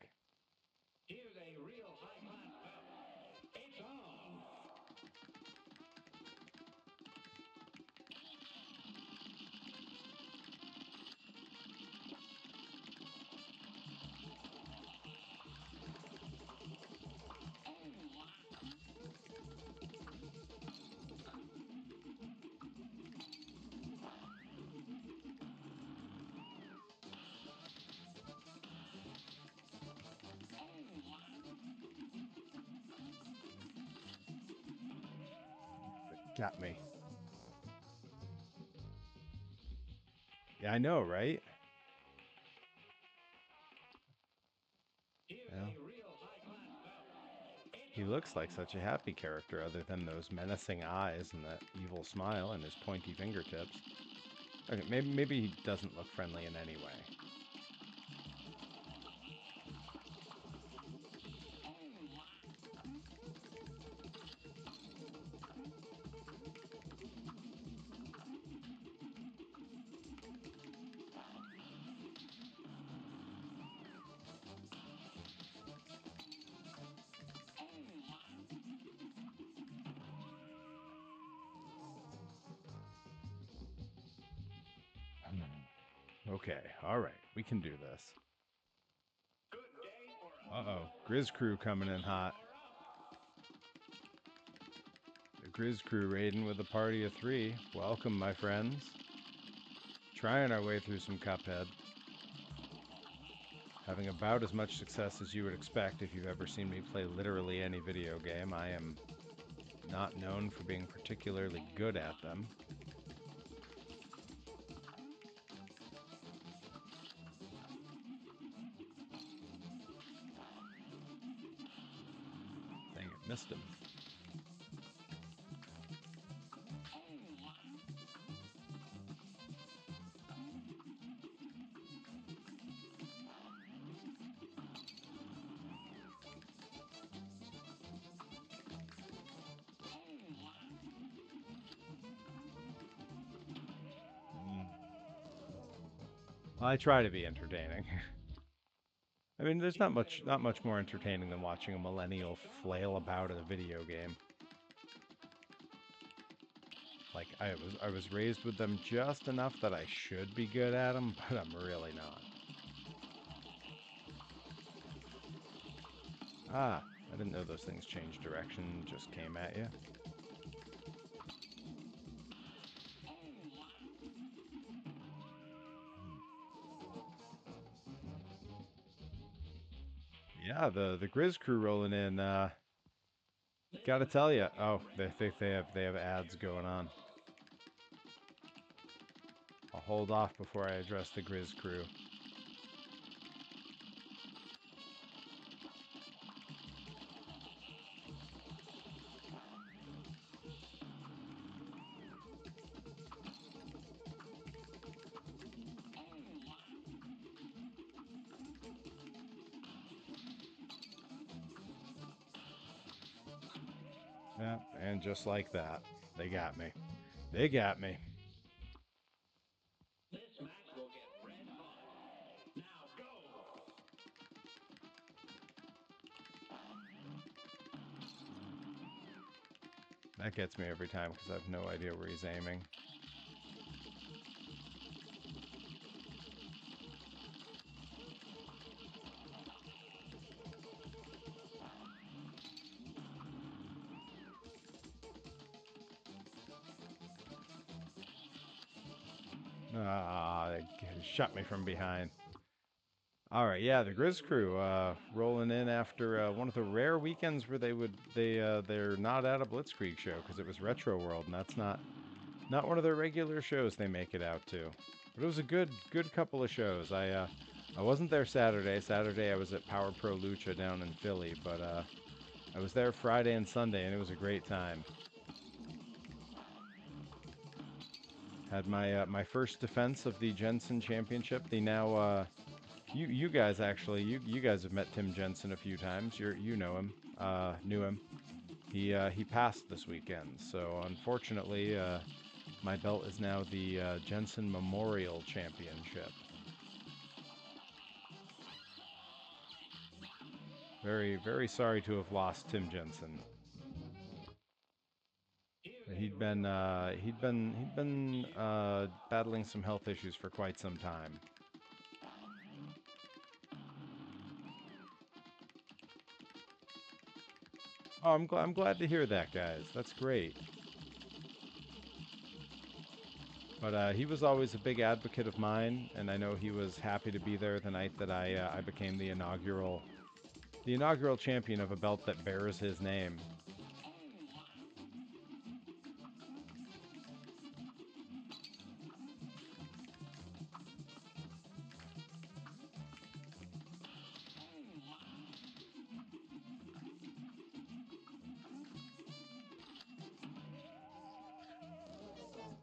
Speaker 1: Got me. Yeah, I know, right? Well, he looks like such a happy character, other than those menacing eyes and that evil smile and his pointy fingertips. Okay, maybe he doesn't look friendly in any way. Okay, alright, we can do this. Uh-oh, Grizz Crew coming in hot. The Grizz Crew raiding with a party of 3. Welcome, my friends. Trying our way through some Cuphead. Having about as much success as you would expect if you've ever seen me play literally any video game. I am not known for being particularly good at them. Dang it, missed him. Well, I try to be entertaining. I mean, there's not much more entertaining than watching a millennial flail about in a video game. Like I was raised with them just enough that I should be good at them, but I'm really not. Ah, I didn't know those things changed direction, just came at you. Yeah, the Grizz crew rolling in. Gotta tell you. Oh, they think they have ads going on. I'll hold off before I address the Grizz crew. Yeah, and just like that, they got me. They got me. That gets me every time because I have no idea where he's aiming. Ah, they shot me from behind. All right, yeah, the Grizz crew rolling in after one of the rare weekends where they're not at a Blitzkrieg show because it was Retro World, and that's not one of their regular shows they make it out to. But it was a good couple of shows. I wasn't there Saturday. Saturday I was at Power Pro Lucha down in Philly, but I was there Friday and Sunday, and it was a great time. Had my first defense of the Jensen Championship. The now you guys actually you guys have met Tim Jensen a few times. You know him, knew him. He passed this weekend, so unfortunately my belt is now the Jensen Memorial Championship. Very sorry to have lost Tim Jensen. He'd been battling some health issues for quite some time. Oh, I'm glad to hear that, guys. That's great. But he was always a big advocate of mine, and I know he was happy to be there the night that I became the inaugural champion of a belt that bears his name.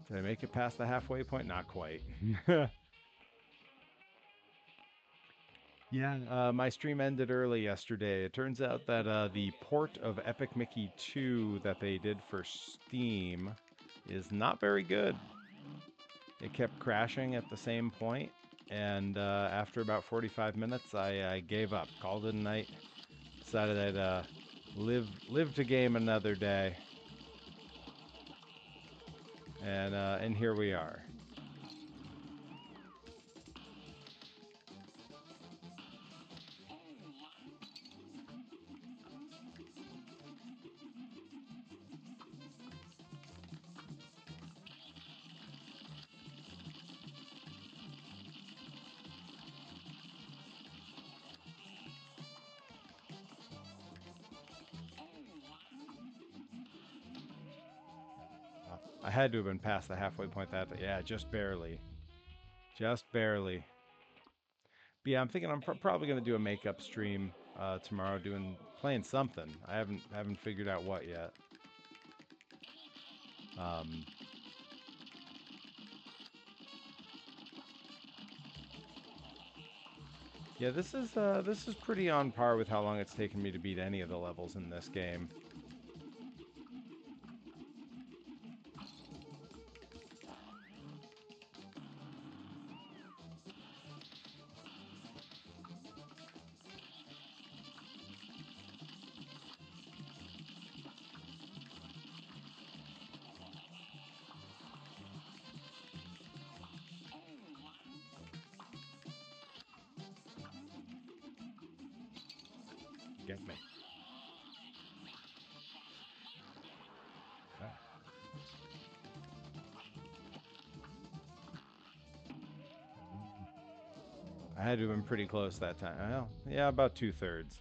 Speaker 1: Did I make it past the halfway point? Not quite. Yeah, my stream ended early yesterday. It turns out that the port of Epic Mickey 2 that they did for Steam is not very good. It kept crashing at the same point, and after about 45 minutes, I gave up, called it a night, decided I'd live to game another day, and here we are. I had to have been past the halfway point that day. Yeah, just barely. Just barely. But yeah, I'm thinking I'm probably gonna do a makeup stream tomorrow, playing something. I haven't figured out what yet. Um, yeah, this is pretty on par with how long it's taken me to beat any of the levels in this game. Get me. I had to have been pretty close that time. Well, yeah, about 2/3.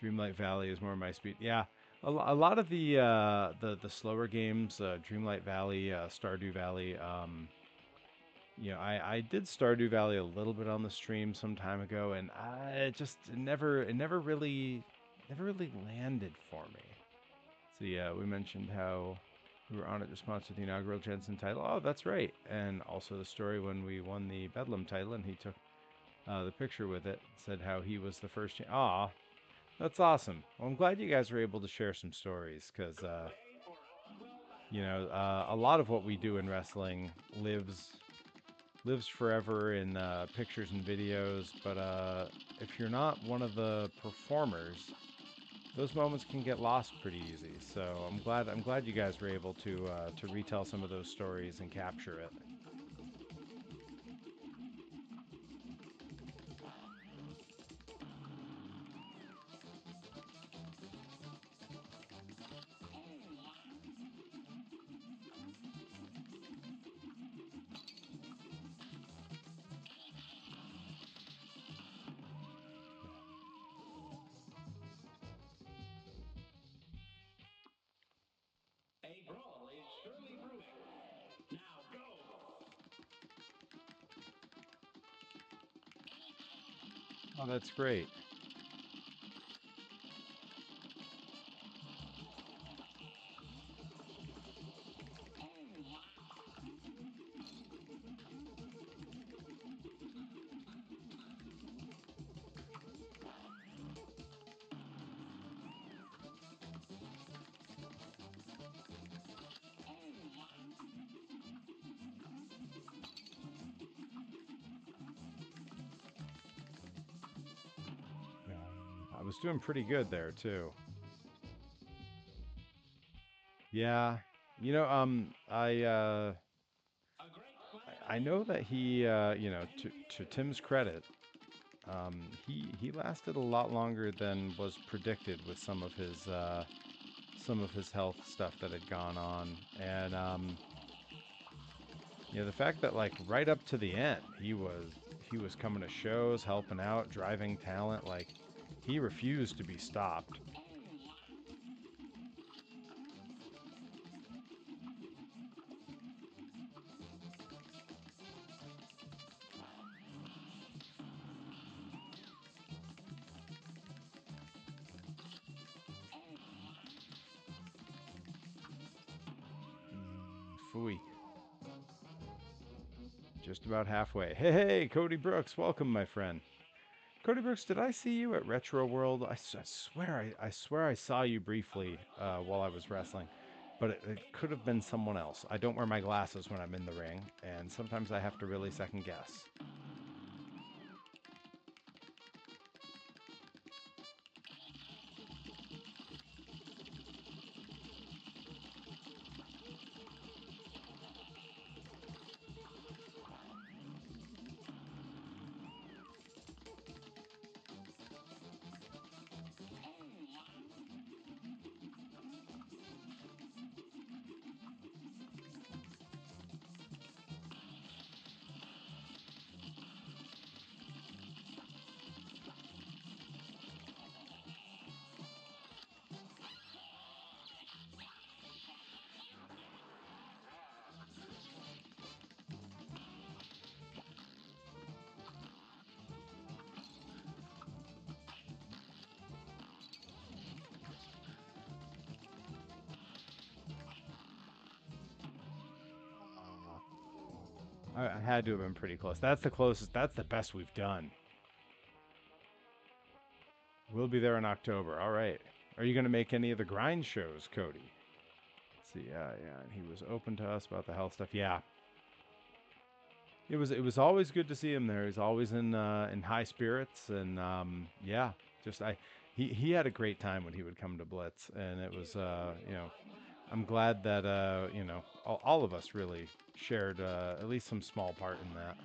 Speaker 1: Dreamlight Valley is more my speed. Yeah, a lot of the slower games, Dreamlight Valley, Stardew Valley. You know, I did Stardew Valley a little bit on the stream some time ago, and it never really landed for me. So yeah, we mentioned how we were honored response to the inaugural Jensen title. Oh, that's right, and also the story when we won the Bedlam title, and he took the picture with it. Said how he was the first. Ah, that's awesome. Well, I'm glad you guys were able to share some stories because, you know, a lot of what we do in wrestling lives forever in pictures and videos. But if you're not one of the performers, those moments can get lost pretty easy. So I'm glad you guys were able to retell some of those stories and capture it. Oh, that's great. Yeah, I was doing pretty good there too. Yeah, you know, I know that he, you know, to Tim's credit, he lasted a lot longer than was predicted with some of his health stuff that had gone on, and yeah, the fact that like right up to the end, he was coming to shows, helping out, driving talent, like he refused to be stopped. Fooey. Just about halfway. Hey, hey, Cody Brooks, welcome, my friend. Cody Brooks, did I see you at Retro World? I swear I saw you briefly while I was wrestling, but it could have been someone else. I don't wear my glasses when I'm in the ring, and sometimes I have to really second guess. I had to have been pretty close. That's the closest. That's the best we've done. We'll be there in October. All right. Are you going to make any of the grind shows, Cody? Let's see, yeah, and he was open to us about the health stuff. Yeah, it was always good to see him there. He's always in high spirits, and yeah, just I he had a great time when he would come to Blitz, and it was I'm glad that all of us really shared at least some small part in that.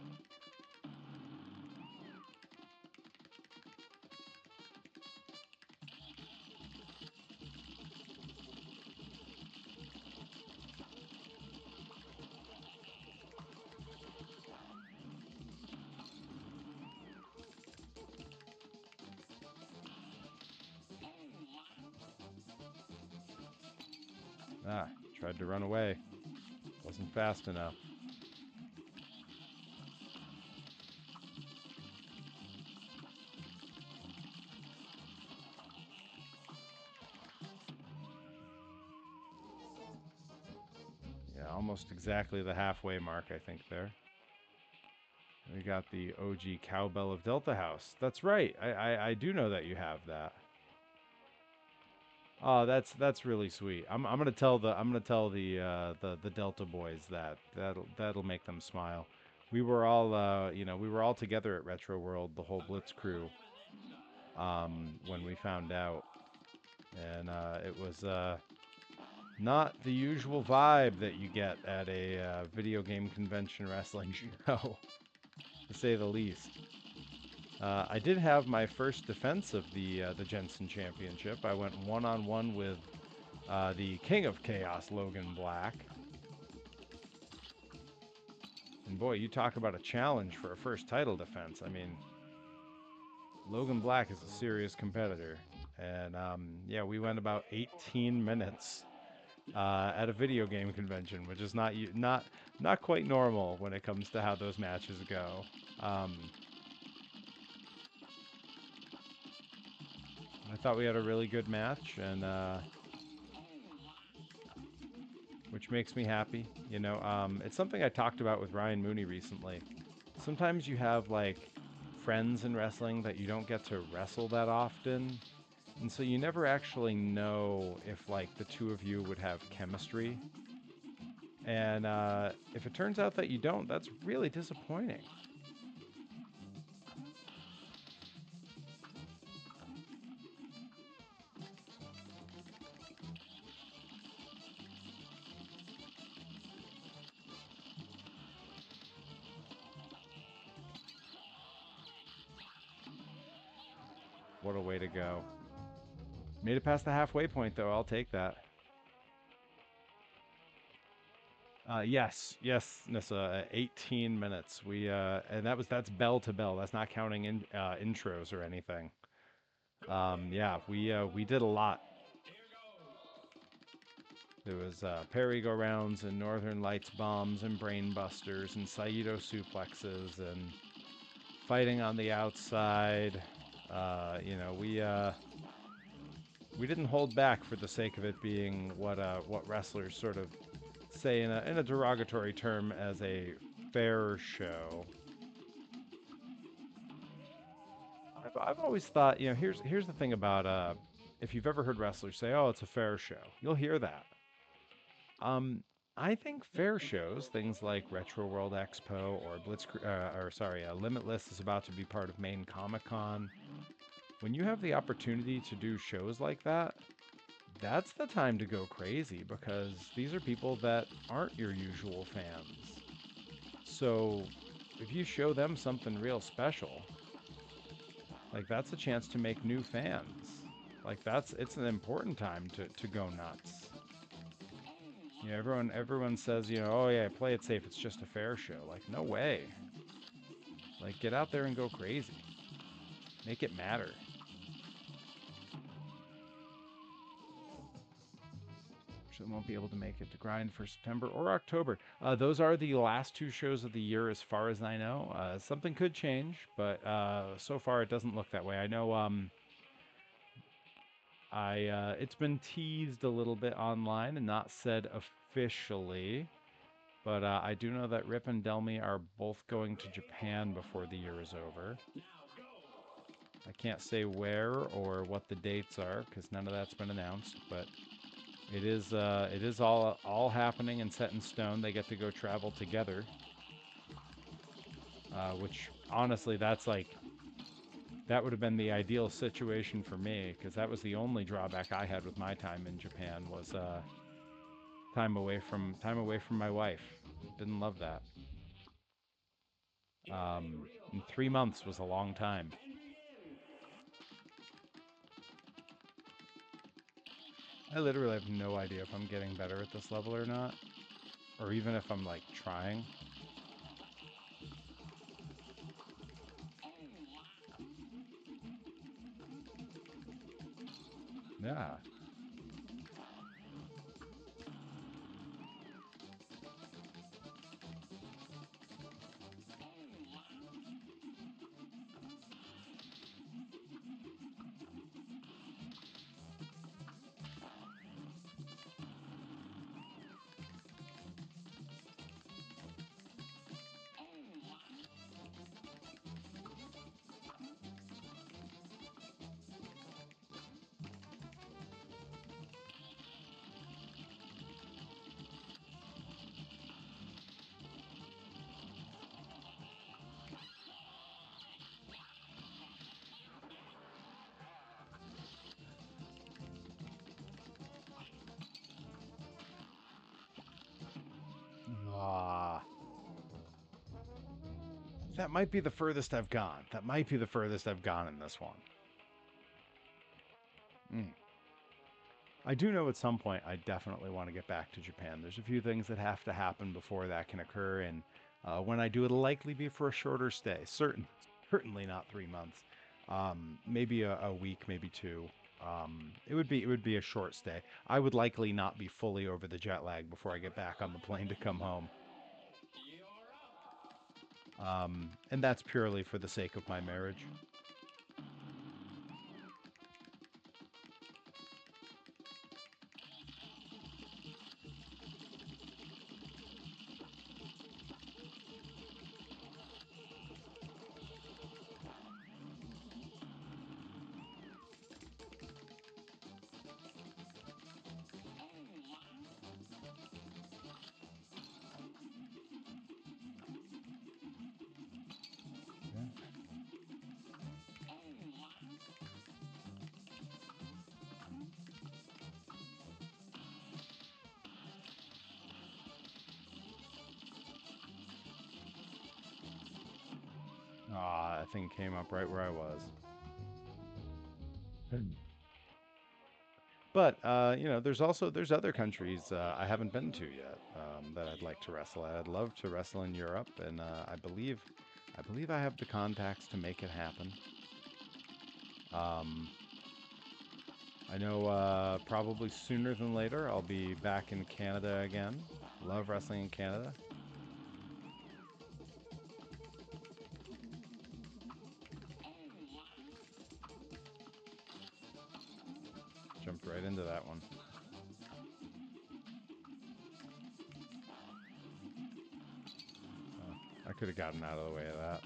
Speaker 1: Ah, tried to run away, wasn't fast enough. Yeah, almost exactly the halfway mark, I think there. We got the OG Cowbell of Delta House. That's right. I do know that you have that. Oh, that's really sweet. I'm gonna tell the Delta boys that that'll make them smile. We were all we were all together at Retro World, the whole Blitz crew, when we found out, and it was not the usual vibe that you get at a video game convention wrestling show, to say the least. I did have my first defense of the Jensen Championship. I went one on one with the King of Chaos, Logan Black. And boy, you talk about a challenge for a first title defense. I mean, Logan Black is a serious competitor. And yeah, we went about 18 minutes at a video game convention, which is not quite normal when it comes to how those matches go. Um, I thought we had a really good match, and which makes me happy. It's something I talked about with Ryan Mooney recently. Sometimes you have like friends in wrestling that you don't get to wrestle that often, and so you never actually know if like the two of you would have chemistry. And if it turns out that you don't, that's really disappointing. What a way to go. Made it past the halfway point though. I'll take that. Yes, Nissa. 18 minutes. And that's bell to bell. That's not counting intros or anything. Yeah, we did a lot. There was Perry go rounds and Northern Lights bombs and brain busters and Saito suplexes and fighting on the outside. We didn't hold back for the sake of it being what wrestlers sort of say in a derogatory term as a fair show. I've always thought, here's the thing about if you've ever heard wrestlers say, "Oh, it's a fair show," you'll hear that. Um, I think fair shows, things like Retro World Expo or Limitless is about to be part of Maine Comic Con. When you have the opportunity to do shows like that, that's the time to go crazy because these are people that aren't your usual fans. So if you show them something real special, like that's a chance to make new fans. Like it's an important time to go nuts. Everyone says, oh yeah, play it safe. It's just a fair show. Like no way. Like get out there and go crazy. Make it matter. Actually, won't be able to make it to grind for September or October. Those are the last two shows of the year, as far as I know. Something could change, but so far it doesn't look that way. I know. It's been teased a little bit online and not said officially, But I do know that Rip and Delmy are both going to Japan before the year is over. I can't say where or what the dates are because none of that's been announced, but it is all happening and set in stone. They get to go travel together, which honestly, that would have been the ideal situation for me because that was the only drawback I had with my time in Japan was time away from my wife. Didn't love that. And 3 months was a long time. I literally have no idea if I'm getting better at this level or not, or even if I'm like trying. Yeah. Ah, that might be the furthest I've gone. That might be the furthest I've gone in this one. Mm. I do know at some point I definitely want to get back to Japan. There's a few things that have to happen before that can occur, and when I do, it'll likely be for a shorter stay. Certainly not 3 months. Maybe a week, maybe two. It would be a short stay. I would likely not be fully over the jet lag before I get back on the plane to come home. And that's purely for the sake of my marriage. Yeah. Ah, I think it came up right where I was. But there's other countries I haven't been to yet that I'd like to wrestle at. I'd love to wrestle in Europe, and I believe I have the contacts to make it happen. Um, I know probably sooner than later I'll be back in Canada again. Love wrestling in Canada. Jumped right into that one. I could have gotten out of the way of that.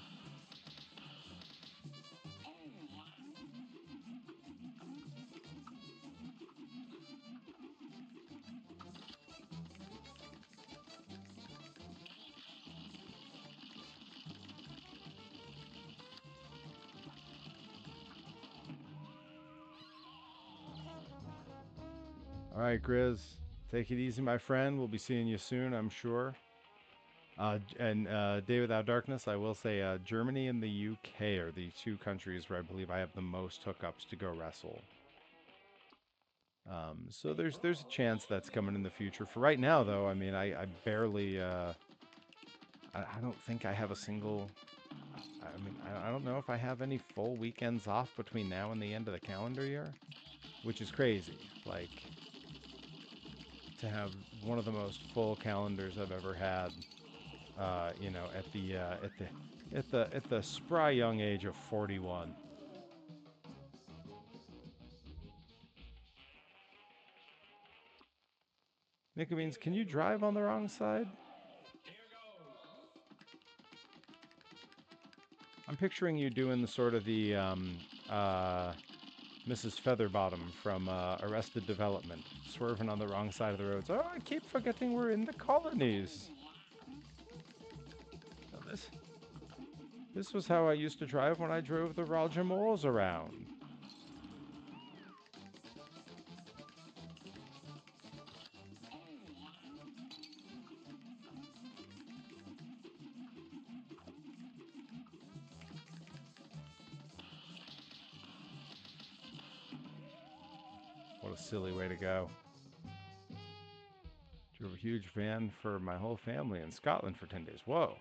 Speaker 1: All right, Grizz, take it easy, my friend. We'll be seeing you soon, I'm sure. And Day Without Darkness, I will say Germany and the UK are the two countries where I believe I have the most hookups to go wrestle. So there's a chance that's coming in the future. For right now, though, I mean, I barely, I don't think I have a single. I mean, I don't know if I have any full weekends off between now and the end of the calendar year, which is crazy. Like to have one of the most full calendars I've ever had. At at the spry young age of 41. Nick means, can you drive on the wrong side? picturing you doing the sort of the Mrs. Featherbottom from Arrested Development, swerving on the wrong side of the roads. Oh, I keep forgetting we're in the colonies. Now this was how I used to drive when I drove the Roger Moores around. What a silly way to go. Drove a huge van for my whole family in Scotland for 10 days. Whoa.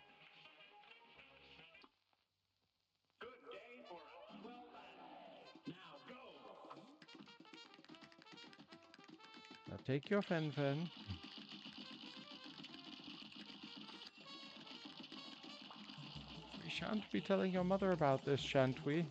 Speaker 1: Now take your fen. We shan't be telling your mother about this, shan't we?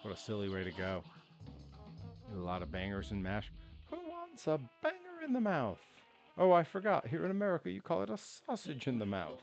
Speaker 1: What a silly way to go. A lot of bangers and mash. Who wants a banger in the mouth? Oh, I forgot. Here in America, you call it a sausage in the mouth.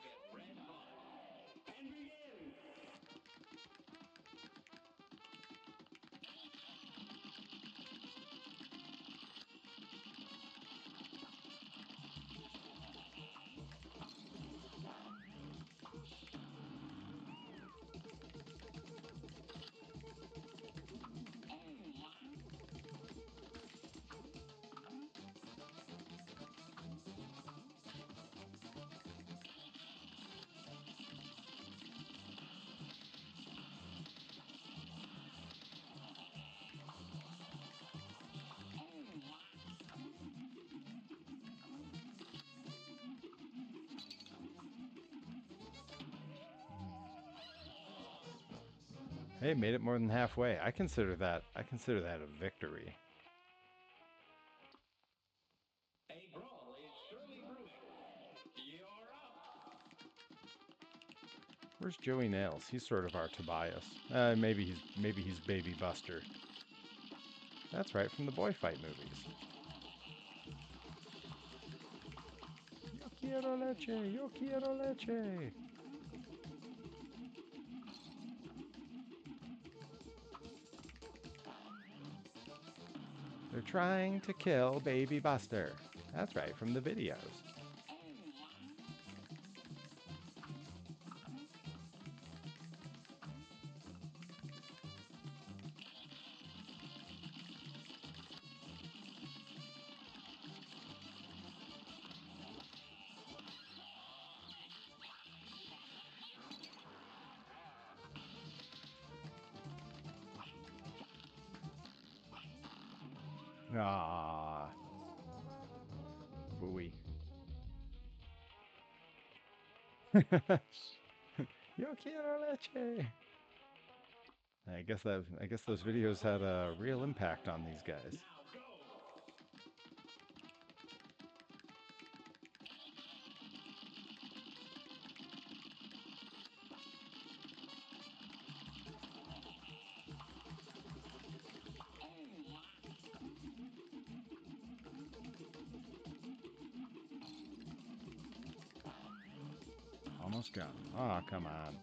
Speaker 1: Hey, made it more than halfway. I consider that a victory. Where's Joey Nails? He's sort of our Tobias. Maybe he's Baby Buster. That's right, from the boy fight movies. Yo quiero leche, yo quiero leche. They're trying to kill Baby Buster. That's right, from the videos. Ah, booey. Yo quiero leche. I guess those videos had a real impact on these guys. Almost gone. Oh, come on.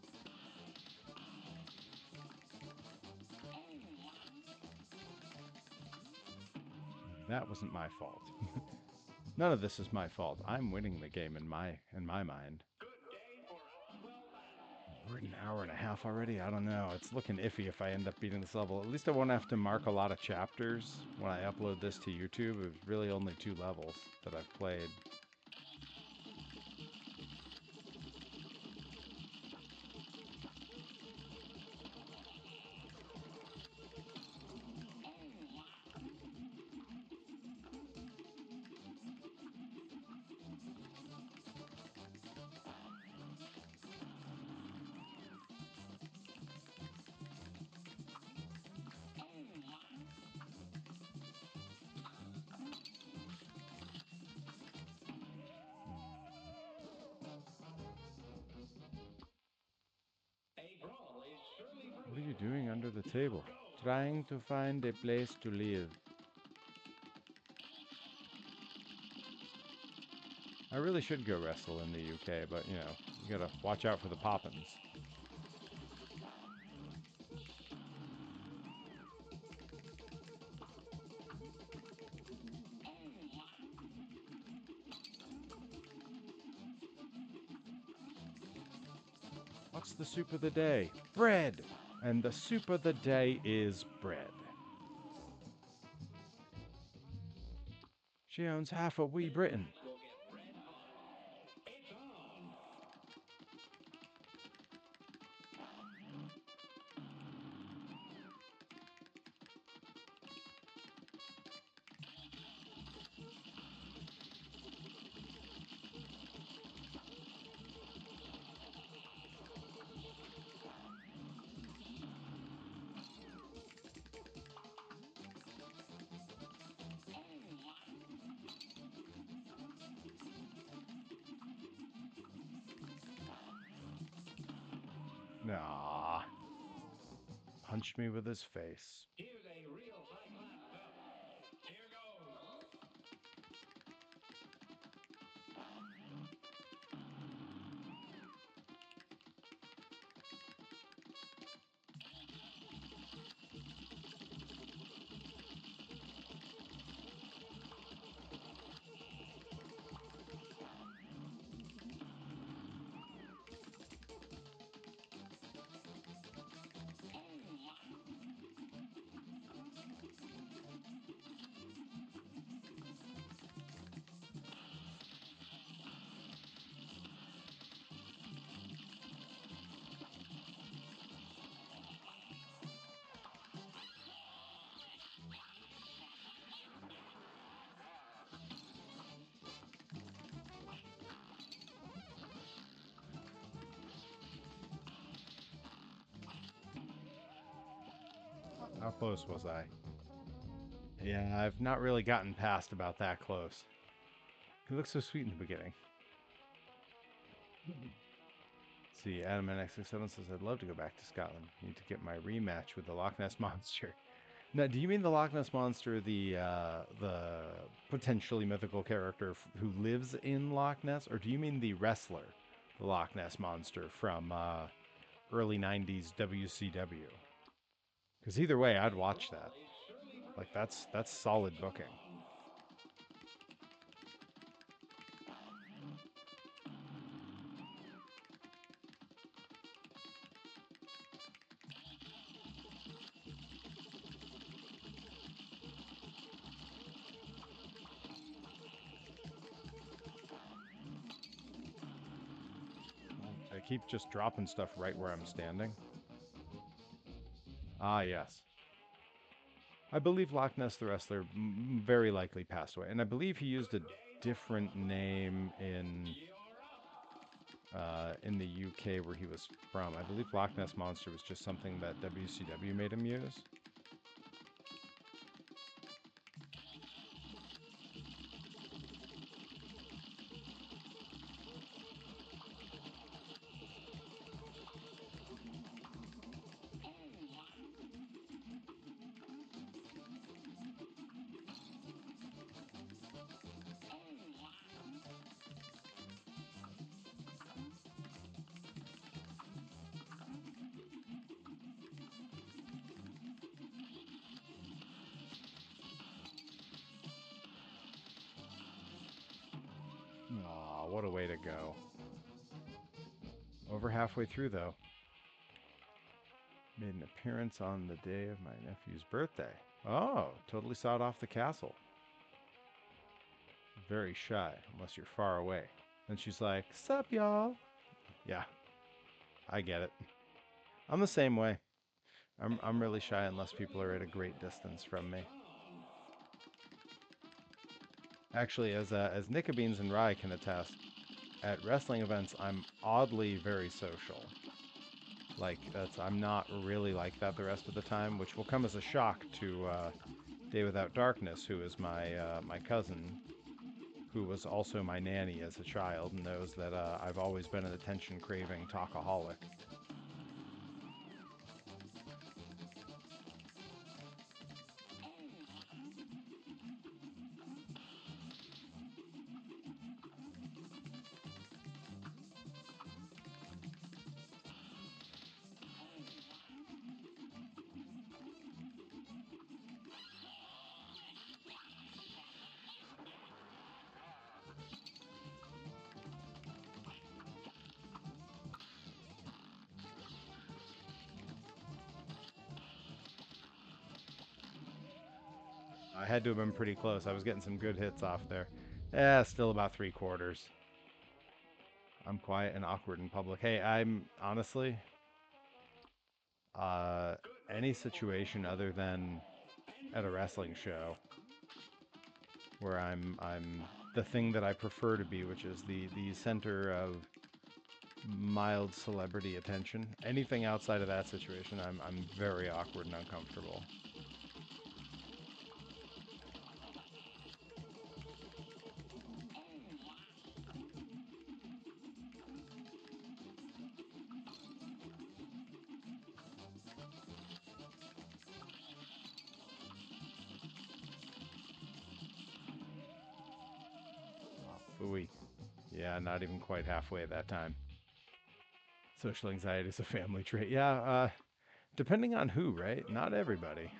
Speaker 1: That wasn't my fault. None of this is my fault. I'm winning the game in my mind. We're at an hour and a half already? I don't know. It's looking iffy if I end up beating this level. At least I won't have to mark a lot of chapters when I upload this to YouTube. It's really only 2 levels that I've played. What are you doing under the table? Trying to find a place to live. I really should go wrestle in the UK, but you know, you gotta watch out for the poppins. What's the soup of the day? Bread! And the soup of the day is bread. She owns half of Wee Britain. Nah. Punched me with his face. How close was I? Yeah, I've not really gotten past about that close. He looks so sweet in the beginning. See, Adam NX67 says, I'd love to go back to Scotland. Need to get my rematch with the Loch Ness Monster. Now, do you mean the Loch Ness Monster, the potentially mythical character who lives in Loch Ness, or do you mean the wrestler, the Loch Ness Monster from early '90s WCW? Because either way, I'd watch that. Like that's solid booking. I keep just dropping stuff right where I'm standing. Ah, yes. I believe Loch Ness the wrestler very likely passed away, and I believe he used a different name in the UK where he was from. I believe Loch Ness Monster was just something that WCW made him use. Aw, what a way to go. Over halfway through, though. Made an appearance on the day of my nephew's birthday. Oh, totally sawed off the castle. Very shy, unless you're far away. And she's like, sup, y'all? Yeah, I get it. I'm the same way. I'm really shy unless people are at a great distance from me. Actually, as Nickabeans and Rye can attest, at wrestling events, I'm oddly very social. Like, I'm not really like that the rest of the time, which will come as a shock to Day Without Darkness, who is my cousin, who was also my nanny as a child, and knows that I've always been an attention-craving talkaholic. I had to have been pretty close. I was getting some good hits off there. Yeah, still about 3/4. I'm quiet and awkward in public. Hey, I'm honestly, uh, any situation other than at a wrestling show where I'm the thing that I prefer to be, which is the center of mild celebrity attention. Anything outside of that situation, I'm very awkward and uncomfortable. Ooey. Yeah, not even quite halfway at that time. Social anxiety is a family trait. Yeah, depending on who, right? Not everybody.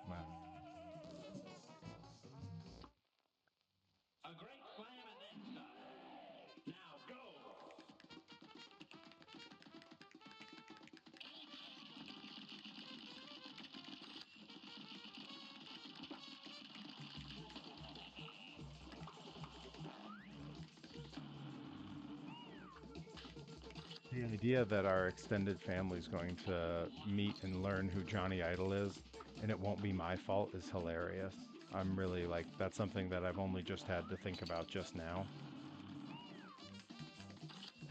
Speaker 1: Wow. The idea that our extended family is going to meet and learn who Johnny Idol is, and it won't be my fault, is hilarious. I'm really like, that's something that I've only just had to think about just now,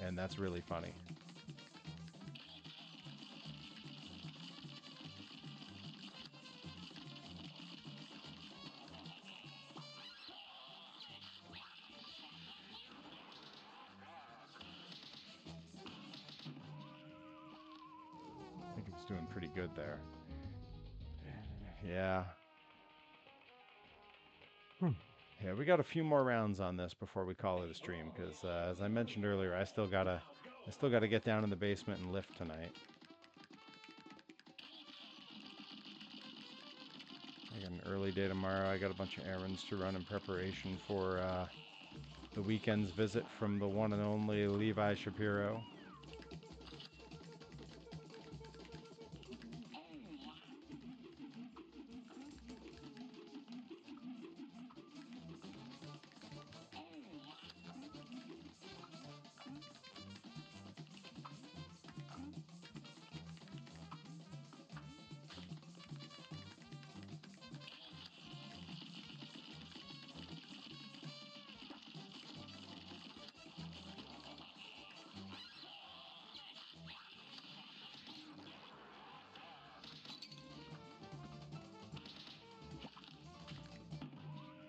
Speaker 1: and that's really funny. I think it's doing pretty good there. Yeah. Hmm. Yeah, we got a few more rounds on this before we call it a stream, because as I mentioned earlier, I still gotta get down in the basement and lift tonight. I got an early day tomorrow. I got a bunch of errands to run in preparation for the weekend's visit from the one and only Levi Shapiro.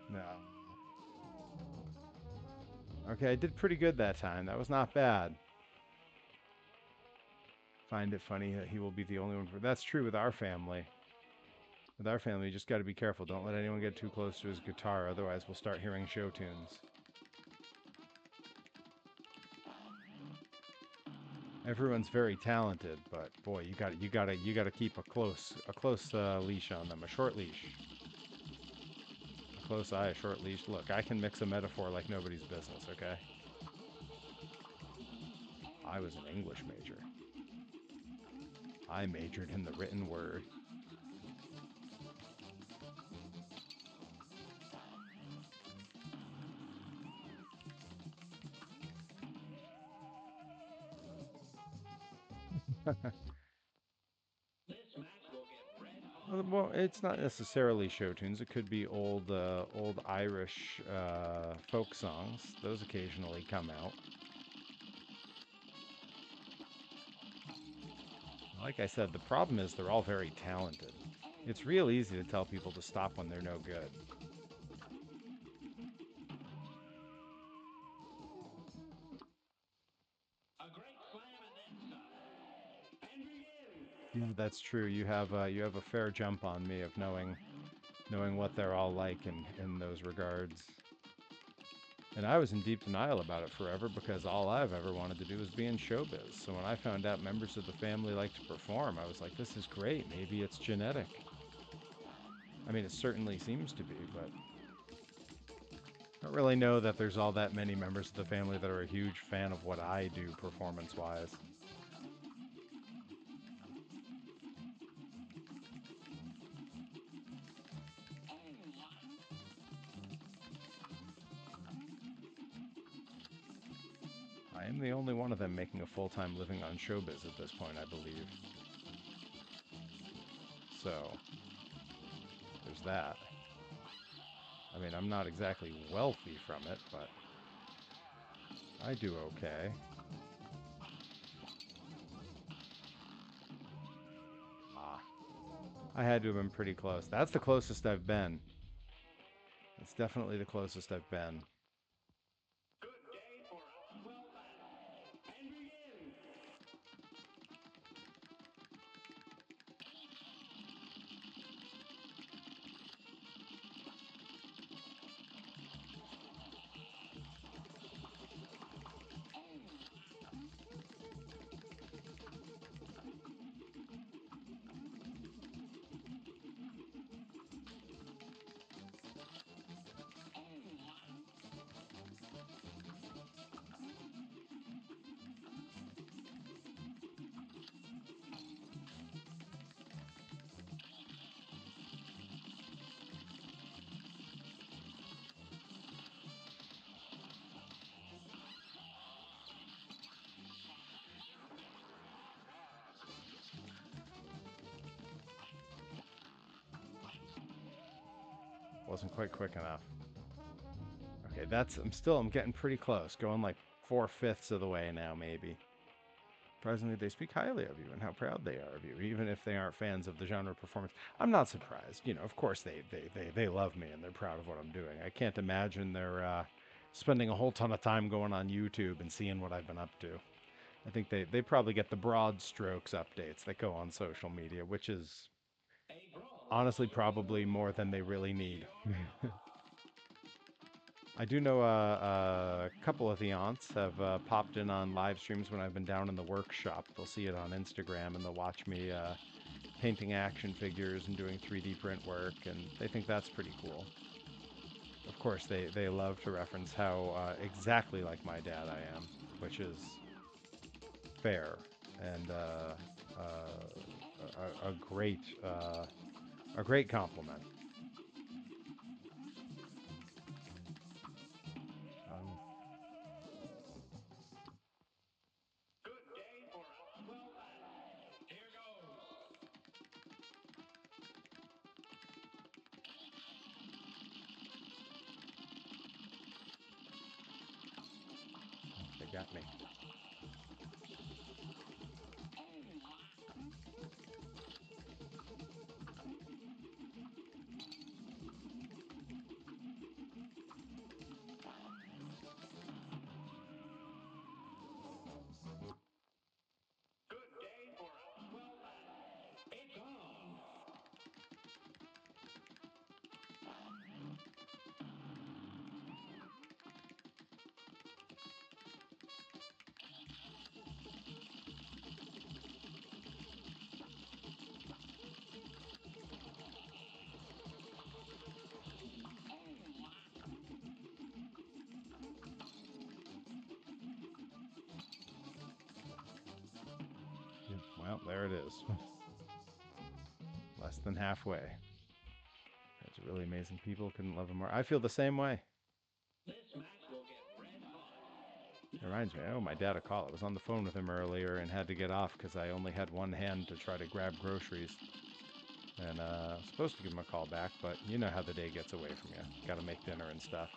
Speaker 1: No. Okay, I did pretty good that time. That was not bad. Find it funny that he will be the only one for. That's true with our family. With our family, you just got to be careful. Don't let anyone get too close to his guitar, otherwise we'll start hearing show tunes. Everyone's very talented, but boy, you gotta keep a close leash on them, a short leash, a close eye, a short leash. Look, I can mix a metaphor like nobody's business. Okay, I was an English major. I majored in the written word. Well, it's not necessarily show tunes. It could be old Irish folk songs. Those occasionally come out. Like I said, the problem is they're all very talented. It's real easy to tell people to stop when they're no good. Yeah, that's true. You have a fair jump on me of knowing what they're all like in those regards. And I was in deep denial about it forever because all I've ever wanted to do was be in showbiz. So when I found out members of the family like to perform, I was like, this is great. Maybe it's genetic. I mean, it certainly seems to be, but I don't really know that there's all that many members of the family that are a huge fan of what I do performance-wise. I am the only one of them making a full-time living on showbiz at this point, I believe. So, there's that. I mean, I'm not exactly wealthy from it, but I do okay. Ah, I had to have been pretty close. That's the closest I've been. That's definitely the closest I've been. Wasn't quite quick enough. Okay, I'm getting pretty close. Going like 4/5 of the way now, maybe. Surprisingly, they speak highly of you and how proud they are of you, even if they aren't fans of the genre performance. I'm not surprised. You know, of course they love me and they're proud of what I'm doing. I can't imagine they're spending a whole ton of time going on YouTube and seeing what I've been up to. I think they probably get the broad strokes updates that go on social media, which is honestly probably more than they really need. I do know a couple of the aunts have popped in on live streams when I've been down in the workshop. They'll see it on Instagram and they'll watch me painting action figures and doing 3D print work, and they think that's pretty cool. Of course, they love to reference how exactly like my dad I am, which is fair and a a great compliment. Um, they got me. Yeah, well, there it is. Less than halfway. It's really amazing. People couldn't love him more. I feel the same way. It reminds me, I owe my dad a call. I was on the phone with him earlier and had to get off because I only had one hand to try to grab groceries. And I was supposed to give him a call back, but you know how the day gets away from you. Got to make dinner and stuff.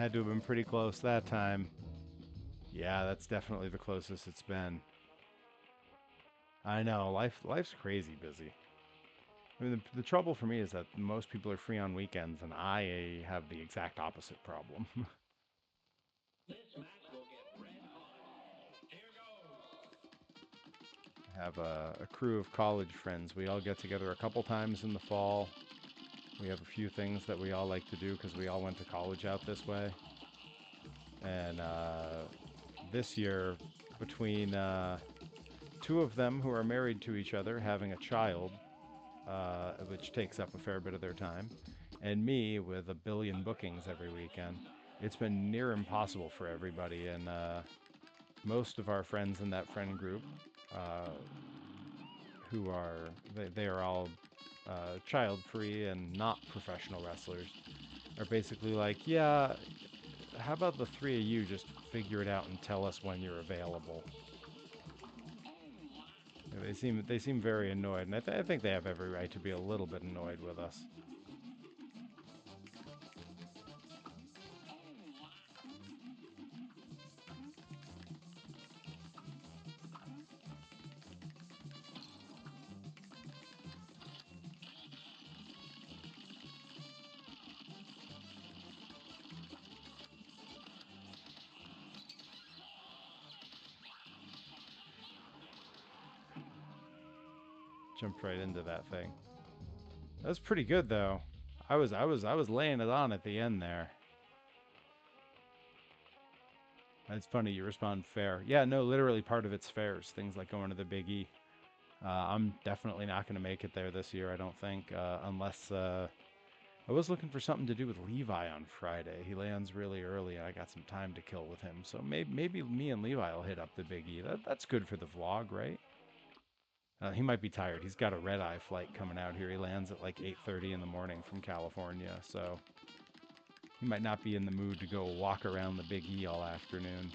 Speaker 1: Had to have been pretty close that time. Yeah, that's definitely the closest it's been. I know, life's crazy busy. I mean, the trouble for me is that most people are free on weekends, and I have the exact opposite problem. I have a crew of college friends. We all get together a couple times in the fall. We have a few things that we all like to do because we all went to college out this way. And this year, between two of them who are married to each other having a child, which takes up a fair bit of their time, and me with a billion bookings every weekend, it's been near impossible for everybody. And most of our friends in that friend group, uh, who are they are all child free and not professional wrestlers, are basically like, yeah, how about the three of you just figure it out and tell us when you're available? They seem very annoyed, and I think they have every right to be a little bit annoyed with us. Jumped right into that thing. That was pretty good though. I was laying it on at the end there. It's funny you respond fair. Yeah, no, literally part of it's fairs. Things like going to the Big E. I'm definitely not going to make it there this year. I don't think, unless I was looking for something to do with Levi on Friday. He lands really early, and I got some time to kill with him. So maybe me and Levi will hit up the Big E. That's good for the vlog, right? He might be tired. He's got a red-eye flight coming out here. He lands at like 8:30 in the morning from California, so he might not be in the mood to go walk around the Big E all afternoon.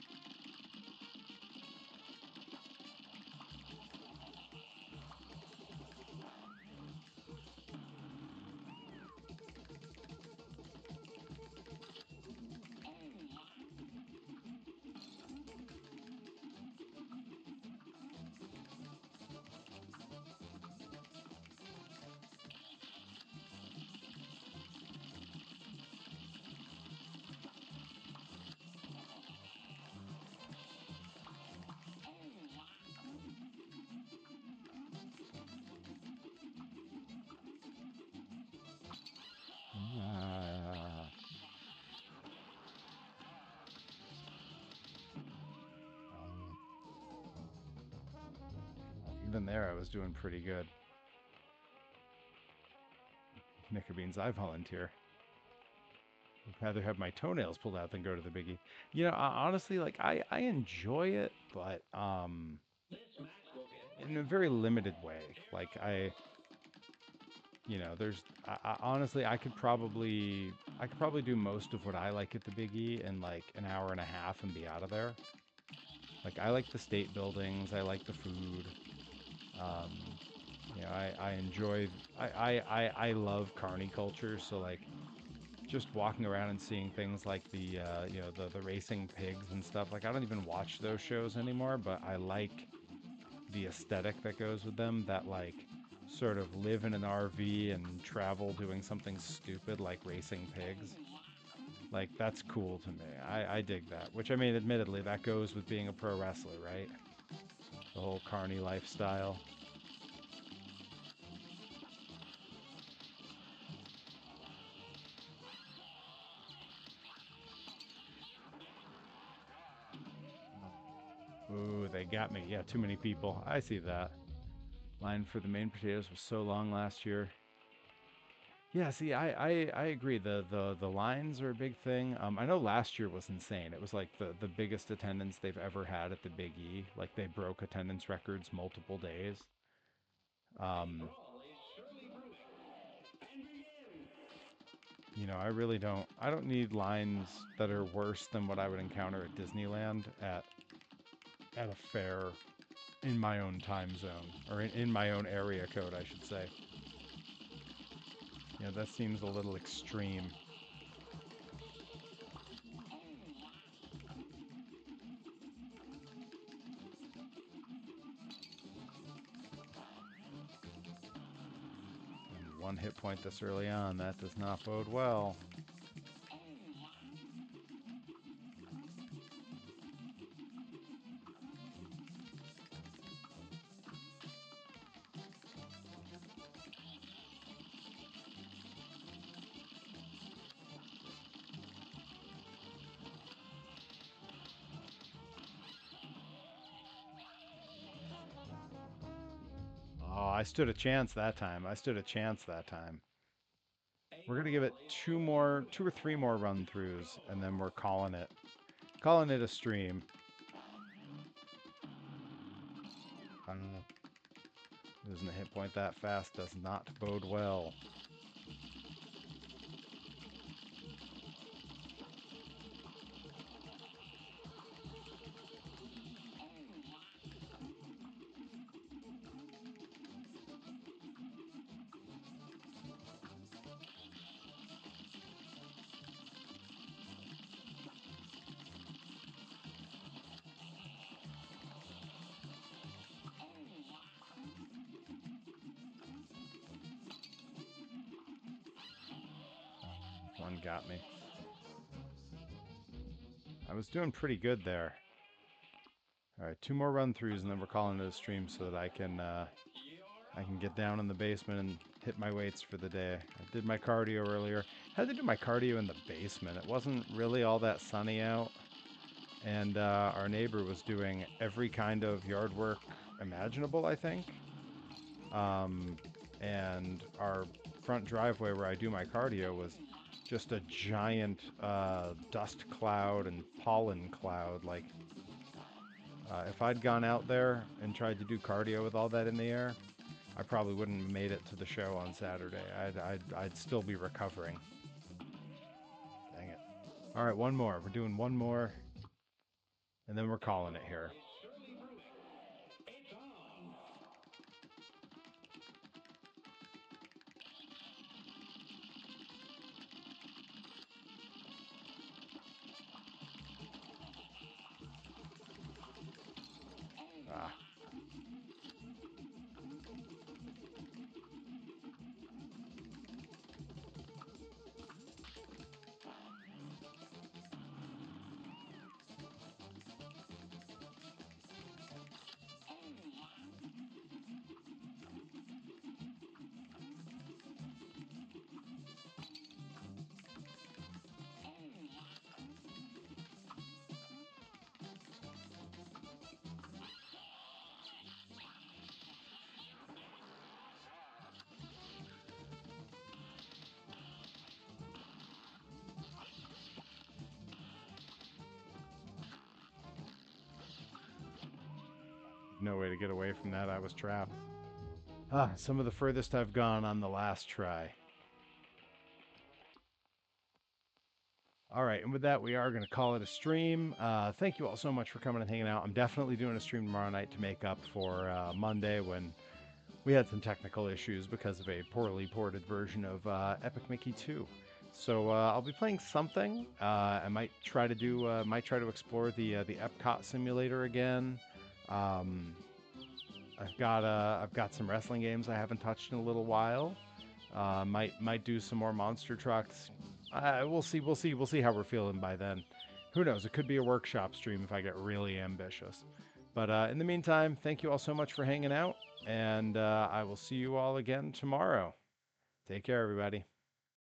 Speaker 1: Ah. Um, Even there, I was doing pretty good. Nickerbeans, I volunteer. I'd rather have my toenails pulled out than go to the biggie. Honestly, like I enjoy it, but in a very limited way. Like there's honestly, I could probably do most of what I like at the biggie in like an hour and a half and be out of there. Like I like the state buildings, I like the food. Um, I enjoy. I love carny culture, so like just walking around and seeing things like the racing pigs and stuff. Like I don't even watch those shows anymore, but I like the aesthetic that goes with them. That like sort of live in an RV and travel doing something stupid like racing pigs. Like that's cool to me. I dig that. Which I mean, admittedly, that goes with being a pro wrestler, right? The whole carny lifestyle. Ooh, they got me. Yeah, too many people. I see that. Line for the main potatoes was so long last year. Yeah, see, I agree. The lines are a big thing. I know last year was insane. It was like the biggest attendance they've ever had at the Big E. Like they broke attendance records multiple days. Um, I don't need lines that are worse than what I would encounter at Disneyland at a fair in my own time zone or in my own area code, I should say. Yeah, that seems a little extreme. one hit point this early on. That does not bode well. Oh, I stood a chance that time. I stood a chance that time. We're going to give it two or three more run-throughs, and then we're calling it. Calling it a stream. Losing a hit point that fast does not bode well. One got me. I was doing pretty good there. All right, two more run-throughs, and then we're calling it a stream so that I can get down in the basement and hit my weights for the day. I did my cardio earlier. I had to do my cardio in the basement. It wasn't really all that sunny out, and our neighbor was doing every kind of yard work imaginable, I think. And our front driveway where I do my cardio was just a giant dust cloud and pollen cloud. Like, if I'd gone out there and tried to do cardio with all that in the air, I probably wouldn't have made it to the show on Saturday. I'd still be recovering. Dang it. All right, one more. We're doing one more, and then we're calling it here. Ah. No way to get away from that. I was trapped. Ah, some of the furthest I've gone on the last try. All right, and with that, we are going to call it a stream. Thank you all so much for coming and hanging out. I'm definitely doing a stream tomorrow night to make up for Monday when we had some technical issues because of a poorly ported version of Epic Mickey 2. So I'll be playing something. I might try to explore the Epcot simulator again. I've got some wrestling games I haven't touched in a little while. Might do some more monster trucks. We'll see how we're feeling by then. Who knows? It could be a workshop stream if I get really ambitious. But in the meantime, thank you all so much for hanging out, and I will see you all again tomorrow. Take care, everybody.